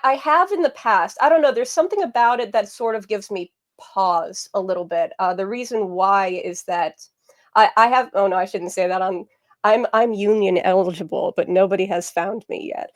I have in the past. I don't know. There's something about it that sort of gives me pause a little bit. The reason why is that I have. Oh no, I shouldn't say that. I'm union eligible, but nobody has found me yet.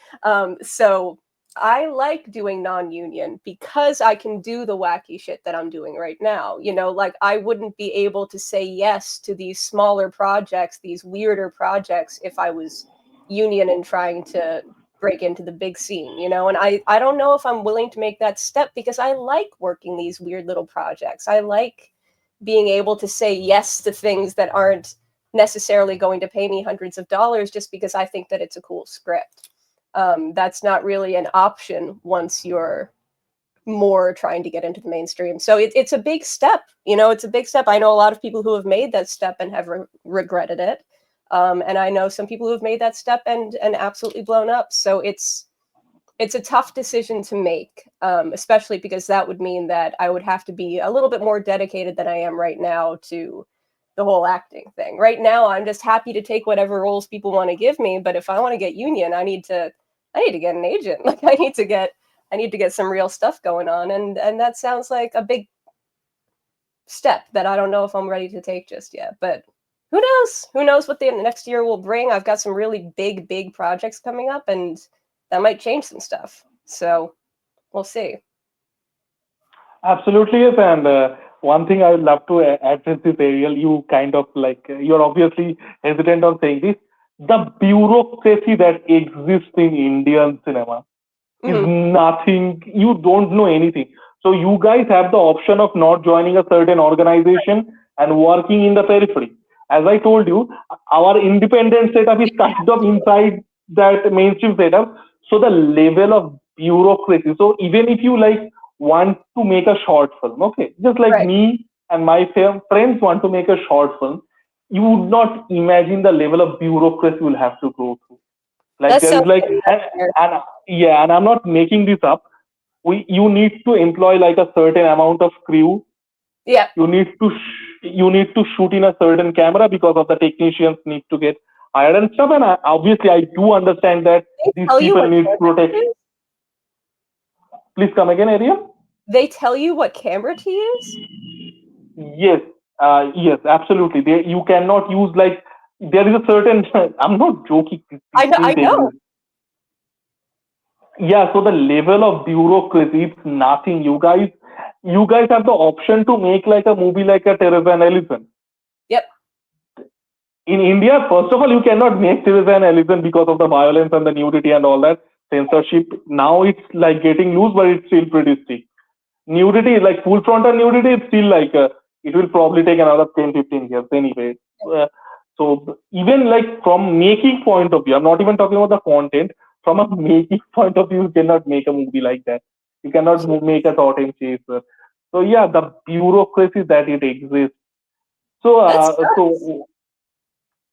So I like doing non-union because I can do the wacky shit that I'm doing right now. You know, like I wouldn't be able to say yes to these smaller projects, these weirder projects, if I was union and trying to break into the big scene, you know. And I don't know if I'm willing to make that step because I like working these weird little projects. I like being able to say yes to things that aren't necessarily going to pay me hundreds of dollars just because I think that it's a cool script. That's not really an option once you're more trying to get into the mainstream. So it's a big step. You know, it's a big step. I know a lot of people who have made that step and have regretted it. And I know some people who have made that step and absolutely blown up. So it's a tough decision to make, especially because that would mean that I would have to be a little bit more dedicated than I am right now to the whole acting thing. Right now, I'm just happy to take whatever roles people want to give me. But if I want to get union, I need to get an agent. Like I need to get some real stuff going on, and that sounds like a big step that I don't know if I'm ready to take just yet. But who knows? Who knows what the next year will bring? I've got some really big projects coming up, and that might change some stuff. So we'll see. absolutely yes. And one thing I would love to address this, Ariel, you kind of like you're obviously hesitant on saying this. The bureaucracy that exists in Indian cinema is Hmm. nothing. You don't know anything. So you guys have the option of not joining a certain organization and working in the periphery. as I told you, our independent setup is kind of inside that mainstream setup. So the level of bureaucracy. So even if you like want to make a short film, okay, just like Right. me and my friends want to make a short film, you would not imagine the level of bureaucracy you'll have to go through. Like That there sounds is like like a nightmare. and yeah, and I'm not making this up. You need to employ like a certain amount of crew. Yeah. You need to shoot in a certain camera because of the technicians need to get hired and stuff. And obviously, I do understand that They these tell you people what need camera to protection. use? Please come again, Ariel. They tell you what camera to use? Yes, yes, absolutely. You cannot use like there is a certain. I'm not joking. These I things know. exist. Yeah, so the level of bureaucracy, it's nothing. You guys have the option to make like a movie like a Teresa and Ellison. Yep. In India, first of all, you cannot make Teresa and Ellison because of the violence and the nudity and all that censorship. Now it's like getting loose, but it's still pretty strict. Nudity, like full frontal nudity, it's still like it will probably take another 10, 15 years anyway. Uh, so even like from making point of view, I'm not even talking about the content. From a making point of view, you cannot make a movie like that. You cannot make a thought and chaser. So yeah, the bureaucracy that it exists. So That's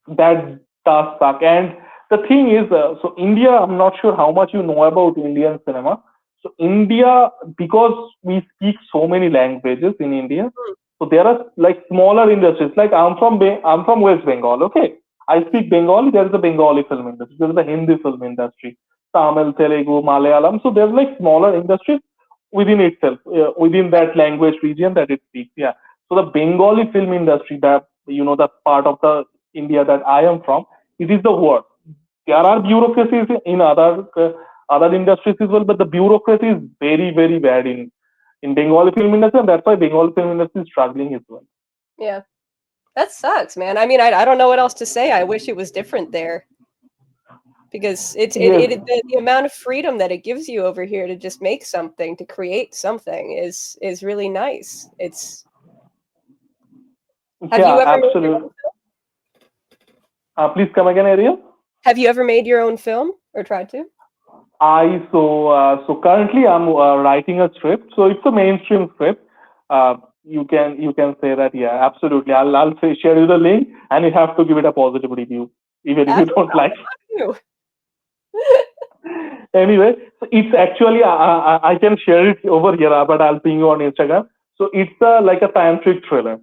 that does suck. And the thing is, so India, I'm not sure how much you know about Indian cinema. So India, because we speak so many languages in India, so there are like smaller industries. Like I'm from West Bengal. Okay, I speak Bengali. There is a Bengali film industry. There is a Hindi film industry, Tamil, Telugu, Malayalam. So there's like smaller industries within itself, within that language region that it speaks. Yeah. So the Bengali film industry, that the part of the India that I am from, it is the worst. There are bureaucracies in other industries as well, but the bureaucracy is very very bad in Bengali film industry, and that's why Bengali film industry is struggling as well. yeah. That sucks, man. I mean, I don't know what else to say. I wish it was different there because Yes, the amount of freedom that it gives you over here to just make something, to create something is really nice. It's Have you yeah, ever made your absolutely. own film? Please come again, Ariel. Have you ever made your own film or tried to? So currently I'm writing a script. So it's a mainstream script. You can say that, yeah, absolutely. I'll say, share you the link, and you have to give it a positive review, even if you Absolutely. don't like. You. Anyway, so it's actually I can share it over here, but I'll ping you on Instagram. So it's like a tantric thriller.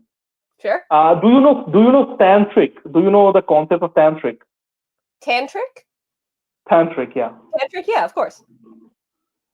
Sure. Do you know tantric? Do you know the concept of tantric? Tantric? Tantric, yeah. Tantric, yeah, of course.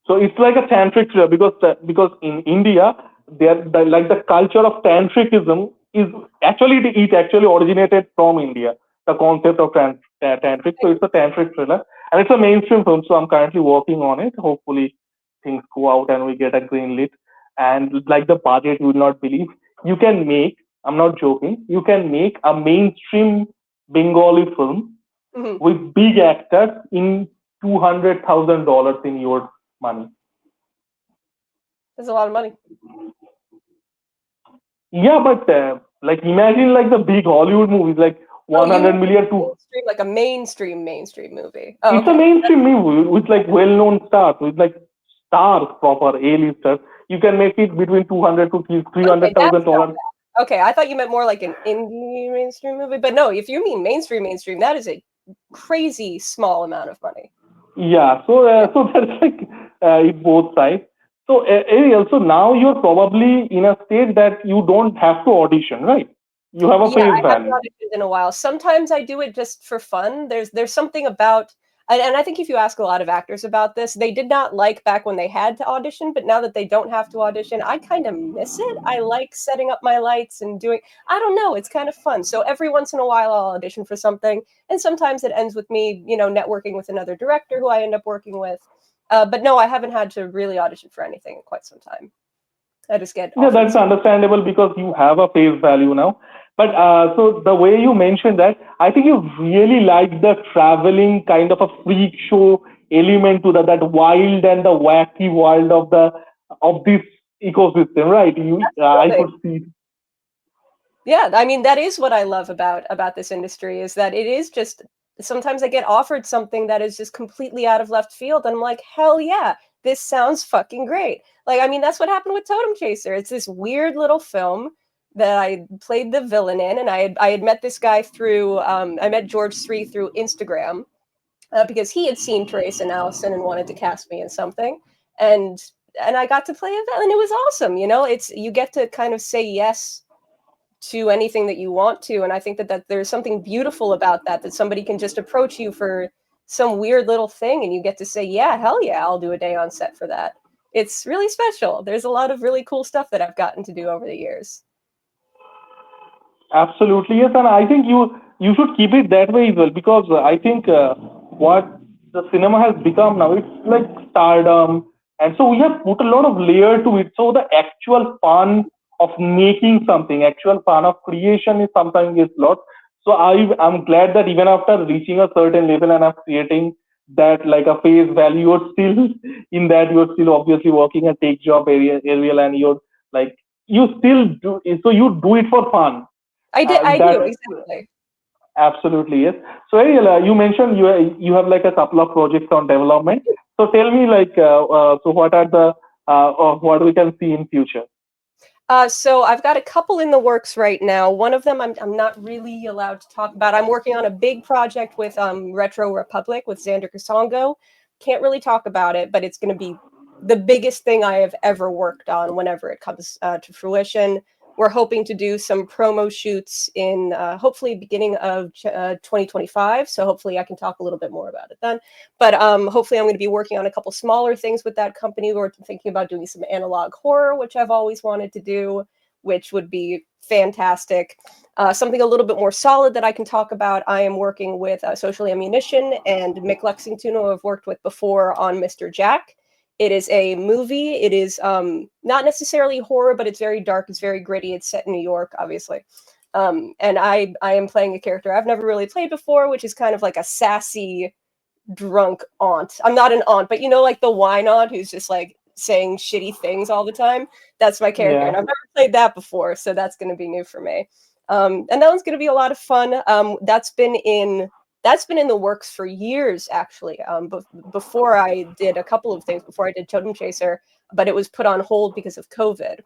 So it's like a tantric thriller because in India, like the culture of tantricism is actually it actually originated from India. The concept of tantric. So it's a tantric thriller, and it's a mainstream film. So I'm currently working on it. Hopefully, things go out and we get a green lit. And like the budget, you will not believe. You can make. I'm not joking. You can make a mainstream Bengali film Hmm. with big actors in $200,000 in your money. That's a lot of money. Yeah, but like imagine like the big Hollywood movies, like Oh, you 100 mean million to. mainstream, like a mainstream movie? Oh, It's a okay. mainstream movie with like well-known stars, with like stars, proper A-listers. You can make it between 200 to three Okay, hundred that's thousand not dollars. bad. Okay, I thought you meant more like an indie mainstream movie, but no, if you mean mainstream, that is a crazy small amount of money. Yeah, so Yeah, that's like it both sides. So Ariel, so now you're probably in a state that you don't have to audition, right? You have a yeah, face I haven't value. auditioned in a while. Sometimes I do it just for fun. There's something about, and I think if you ask a lot of actors about this, they did not like back when they had to audition, but now that they don't have to audition, I kind of miss it. I like setting up my lights and doing, I don't know, it's kind of fun. So every once in a while I'll audition for something, and sometimes it ends with me, networking with another director who I end up working with. But no, I haven't had to really audition for anything in quite some time. I just get Yeah, offered that's stuff. understandable because you have a face value now. But so the way you mentioned that, I think you really like the traveling kind of a freak show element to that wild and the wacky world of this ecosystem, right? I Absolutely. could see. Yeah, I mean that is what I love about this industry is that it is just sometimes I get offered something that is just completely out of left field and I'm like, "Hell yeah, this sounds fucking great." Like I mean that's what happened with Totem Chaser. It's this weird little film that I played the villain in and I had met this guy through I met George Sree through Instagram because he had seen Trace and Allison and wanted to cast me in something and and I got to play a villain. It was awesome, you know? It's you get to kind of say yes to anything that you want to, and I think that there's something beautiful about that, that somebody can just approach you for some weird little thing and you get to say yeah, hell yeah, I'll do a day on set for that. It's really special. There's a lot of really cool stuff that I've gotten to do over the years. Absolutely, yes, and I think you should keep it that way as well because I think what the cinema has become now, it's like stardom, and so we have put a lot of layer to it. So the actual fun of making something, actual fun of creation is sometimes is lost. So I'm glad that even after reaching a certain level and I'm creating that like a face value, you're still in that you're still obviously working a take job area, Ariel, and you're like you still do so you do it for fun I that do exactly. absolutely yes. So Ariel, you mentioned you have like a couple of projects on development. So tell me like so what are the what we can see in future? So I've got a couple in the works right now. One of them I'm not really allowed to talk about. I'm working on a big project with Retro Republic with Xander Kasongo. Can't really talk about it, but it's going to be the biggest thing I have ever worked on whenever it comes to fruition. We're hoping to do some promo shoots in hopefully beginning of 2025. So hopefully I can talk a little bit more about it then. But hopefully I'm going to be working on a couple smaller things with that company. We're thinking about doing some analog horror, which I've always wanted to do, which would be fantastic. Something a little bit more solid that I can talk about. I am working with Social Ammunition and Mick Lexington, who I've worked with before on Mr. Jack. It is a movie. It is not necessarily horror, but it's very dark. It's very gritty. It's set in New York, obviously. And I am playing a character I've never really played before, which is kind of like a sassy, drunk aunt. I'm not an aunt, but you know, like the wine aunt who's just like saying shitty things all the time. That's my character, and Yeah. I've never played that before, so that's going to be new for me. And that one's going to be a lot of fun. That's been in the works for years, actually. Before I did a couple of things, before I did Totem Chaser, but it was put on hold because of COVID.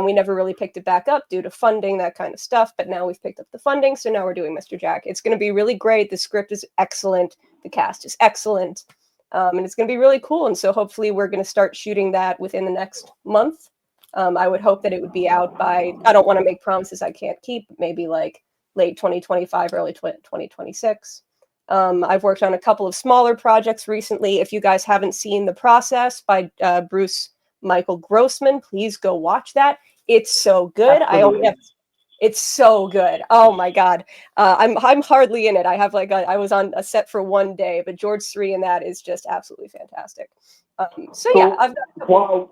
We never really picked it back up due to funding, that kind of stuff. But now we've picked up the funding, so now we're doing Mr. Jack. It's going to be really great. The script is excellent. The cast is excellent, and it's going to be really cool. And so hopefully we're going to start shooting that within the next month. I would hope that it would be out by. I don't want to make promises I can't keep. Maybe like late 2025, early 2026. I've worked on a couple of smaller projects recently. If you guys haven't seen The Process by Bruce Michael Grossman, please go watch that. It's so good. I only have Absolutely. it's so good. Oh my god. I'm hardly in it. I was on a set for one day, but George Sree in that is just absolutely fantastic. So yeah, So I've got a couple.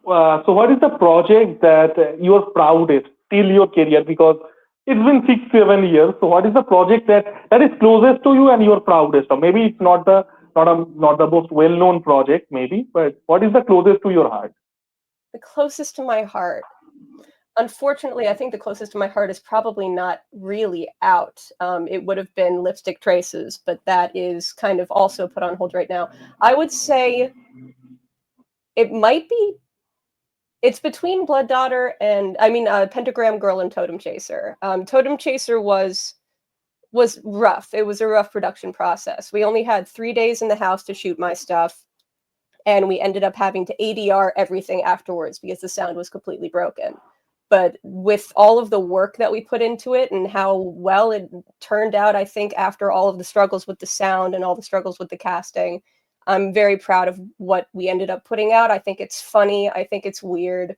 what so what is the project that you are proudest till your career because it's been 6 7 years. So what is the project that is closest to you and you are proudest of? Maybe it's not the most well known project maybe, but what is the closest to your heart? The closest to my heart. Unfortunately, I think the closest to my heart is probably not really out. It would have been Lipstick Traces, but that is kind of also put on hold right now. I would say it might be. It's between Blood Daughter and Pentagram Girl and Totem Chaser. Totem Chaser was rough. It was a rough production process. We only had 3 days in the house to shoot my stuff, and we ended up having to ADR everything afterwards because the sound was completely broken. But with all of the work that we put into it and how well it turned out, I think after all of the struggles with the sound and all the struggles with the casting, I'm very proud of what we ended up putting out. I think it's funny. I think it's weird.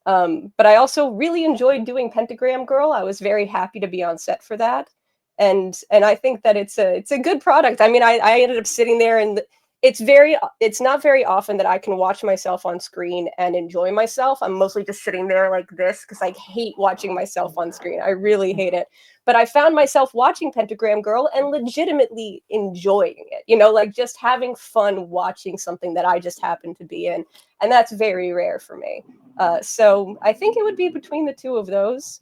But I also really enjoyed doing Pentagram Girl. I was very happy to be on set for that, and I think that it's a good product. I mean, I ended up sitting there, and it's not very often that I can watch myself on screen and enjoy myself. I'm mostly just sitting there like this because I hate watching myself on screen. I really hate it. But I found myself watching Pentagram Girl and legitimately enjoying it. You know, like just having fun watching something that I just happen to be in, and that's very rare for me. So I think it would be between the two of those.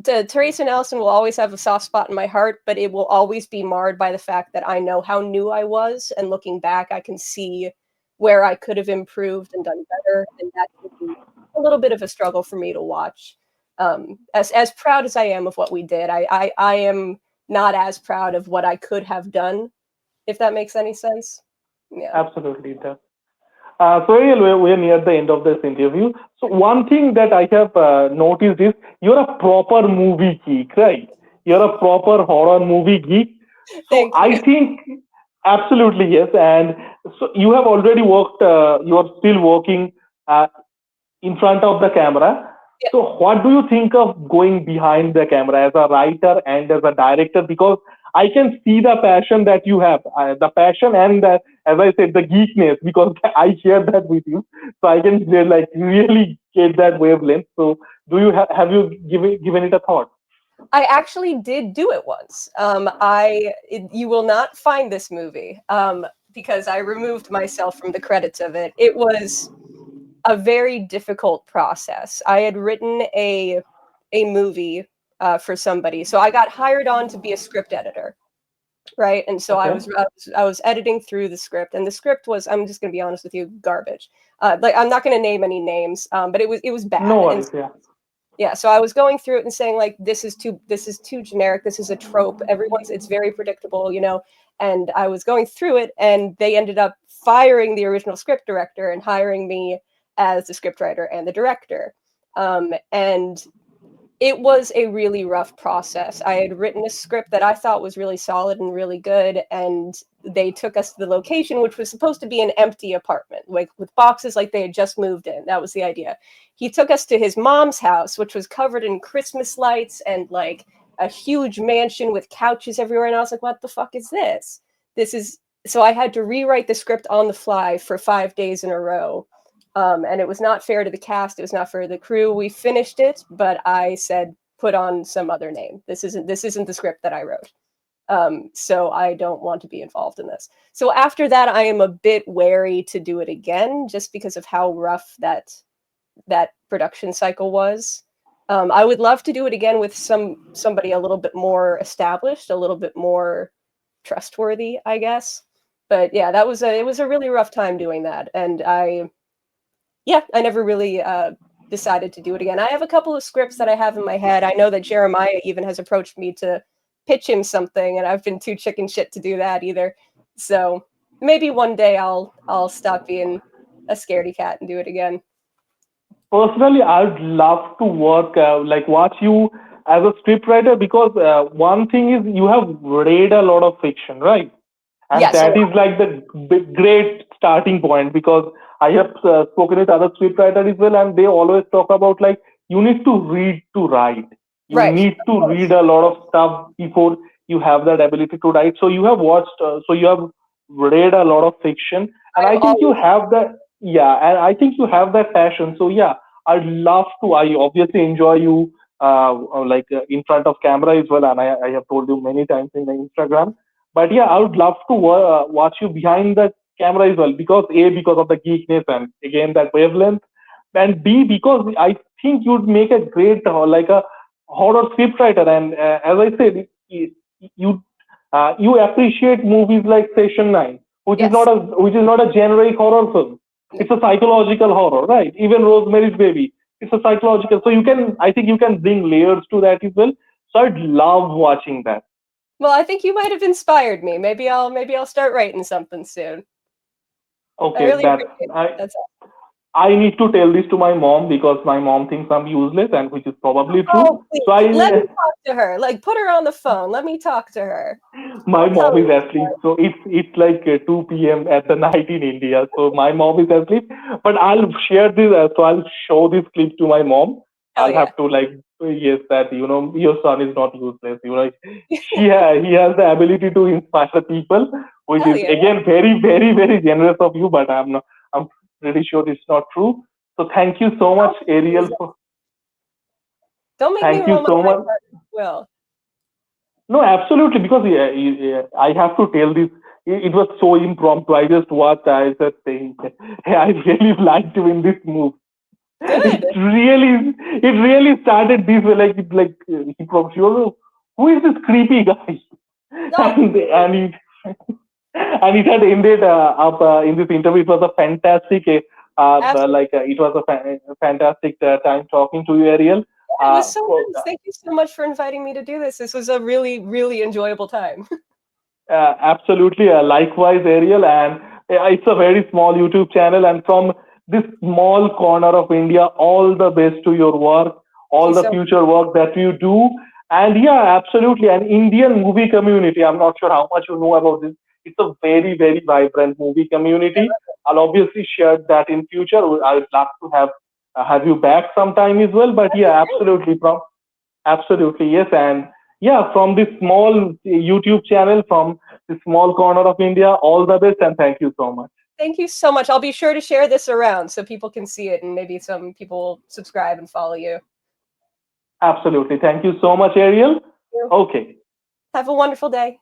Teresa and Allison will always have a soft spot in my heart, but it will always be marred by the fact that I know how new I was, and looking back, I can see where I could have improved and done better, and that can be a little bit of a struggle for me to watch. As proud as I am of what we did, I am not as proud of what I could have done, if that makes any sense. Yeah. Absolutely, it does. So Ariel, we're near the end of this interview. So one thing that I have noticed is you're a proper movie geek, right? You're a proper horror movie geek. So Thank I you. think absolutely yes. And so you have already worked. You are still working uh, in front of the camera. Yeah, So, what do you think of going behind the camera as a writer and as a director? Because I can see the passion that you have, the passion and the, as I said, the geekness. Because I share that with you, so I can like really get that wavelength. So, do you have you given it a thought? I actually did do it once. You will not find this movie because I removed myself from the credits of it. It was a very difficult process. I had written a movie for somebody, so I got hired on to be a script editor, right? And so Okay. I was editing through the script, and the script was, I'm just going to be honest with you, garbage. Like I'm not going to name any names, but it was No bad. And worries. Yeah. yeah, so I was going through it and saying like this is too generic, this is a trope. Everyone's it's very predictable, you know. And I was going through it and they ended up firing the original script director and hiring me as the scriptwriter and the director. And it was a really rough process. I had written a script that I thought was really solid and really good, and they took us to the location, which was supposed to be an empty apartment, like with boxes, like they had just moved in. That was the idea. He took us to his mom's house, which was covered in Christmas lights and like a huge mansion with couches everywhere. And I was like, what the fuck is this? This is so I had to rewrite the script on the fly for 5 days in a row, and it was not fair to the cast. It was not fair to the crew. We finished it, but I said, put on some other name. This isn't the script that I wrote. So I don't want to be involved in this. So after that, I am a bit wary to do it again, just because of how rough that production cycle was. I would love to do it again with somebody a little bit more established, a little bit more trustworthy, I guess. But yeah, it was a really rough time doing that, and I never really decided to do it again. I have a couple of scripts that I have in my head. I know that Jeremiah even has approached me to pitch him something, and I've been too chicken shit to do that either. So maybe one day I'll stop being a scaredy cat and do it again. Personally, I'd love to work like watch you as a scriptwriter because one thing is you have read a lot of fiction, right? And Yes, that is like the great starting point because I have spoken with other scriptwriters as well, and they always talk about like you need to read to write. You right. need to read a lot of stuff before you have that ability to write. So you have watched, so you have read a lot of fiction, and I'm I think you always have that. Yeah, and I think you have that passion. So yeah, I'd love to. I obviously enjoy you like in front of camera as well, and I have told you many times in the Instagram. But yeah, I would love to watch you behind the camera as well because A, because of the geekness and again that wavelength, and B, because I think you'd make a great like a horror scriptwriter. And as I said, you you appreciate movies like Session Nine, yes. which is not a generic horror film. No. It's a psychological horror, right? Even Rosemary's Baby, it's a psychological. So you can, I think, you can bring layers to that as well. So I'd love watching that. Well, I think you might have inspired me. Maybe I'll start writing something soon. I Okay, really that appreciate it. I That's all. I need to tell this to my mom because my mom thinks I'm useless, and which is probably Oh, true. please. So Let me I talk to her. Like, put her on the phone. Let me talk to her. my Don't tell mom her is this asleep, so it's like 2 p.m. at the night in India. So my mom is asleep, but I'll share this. So I'll show this clip to my mom. Hell I'll yeah. have to like yes that your son is not useless. He has the ability to inspire people, which Hell is yeah. again very generous of you. But I'm pretty sure it's not true. So thank you so much, Don't Ariel. don't make me Thank you roll my so eyes much. at it. Will. No, absolutely, because yeah, yeah, I have to tell this. It was so impromptu. I just watched. I said, saying, "Hey, I really liked you in this move." Good. It really started this way, he probably, who is this creepy guy? No. And he and it had ended up in this interview. It was a fantastic, Absolutely. it was a fantastic time talking to you, Ariel. It was so For, nice. Thank you so much for inviting me to do this. This was a really, really enjoyable time. Absolutely. Likewise, Ariel. And it's a very small YouTube channel. And from this small corner of India, all the best to your work, Thank all you the so much. future work that you do. And yeah, absolutely. An Indian movie community. I'm not sure how much you know about this. It's a very, very vibrant movie community. I'll obviously share that in future. I would love to have you back sometime as well. But That'd be yeah, great. absolutely. Absolutely, yes. And yeah, from this small YouTube channel, from the small corner of India, all the best and thank you so much. Thank you so much. I'll be sure to share this around so people can see it and maybe some people subscribe and follow you. Absolutely. Thank you so much, Ariel. You. Okay. Have a wonderful day.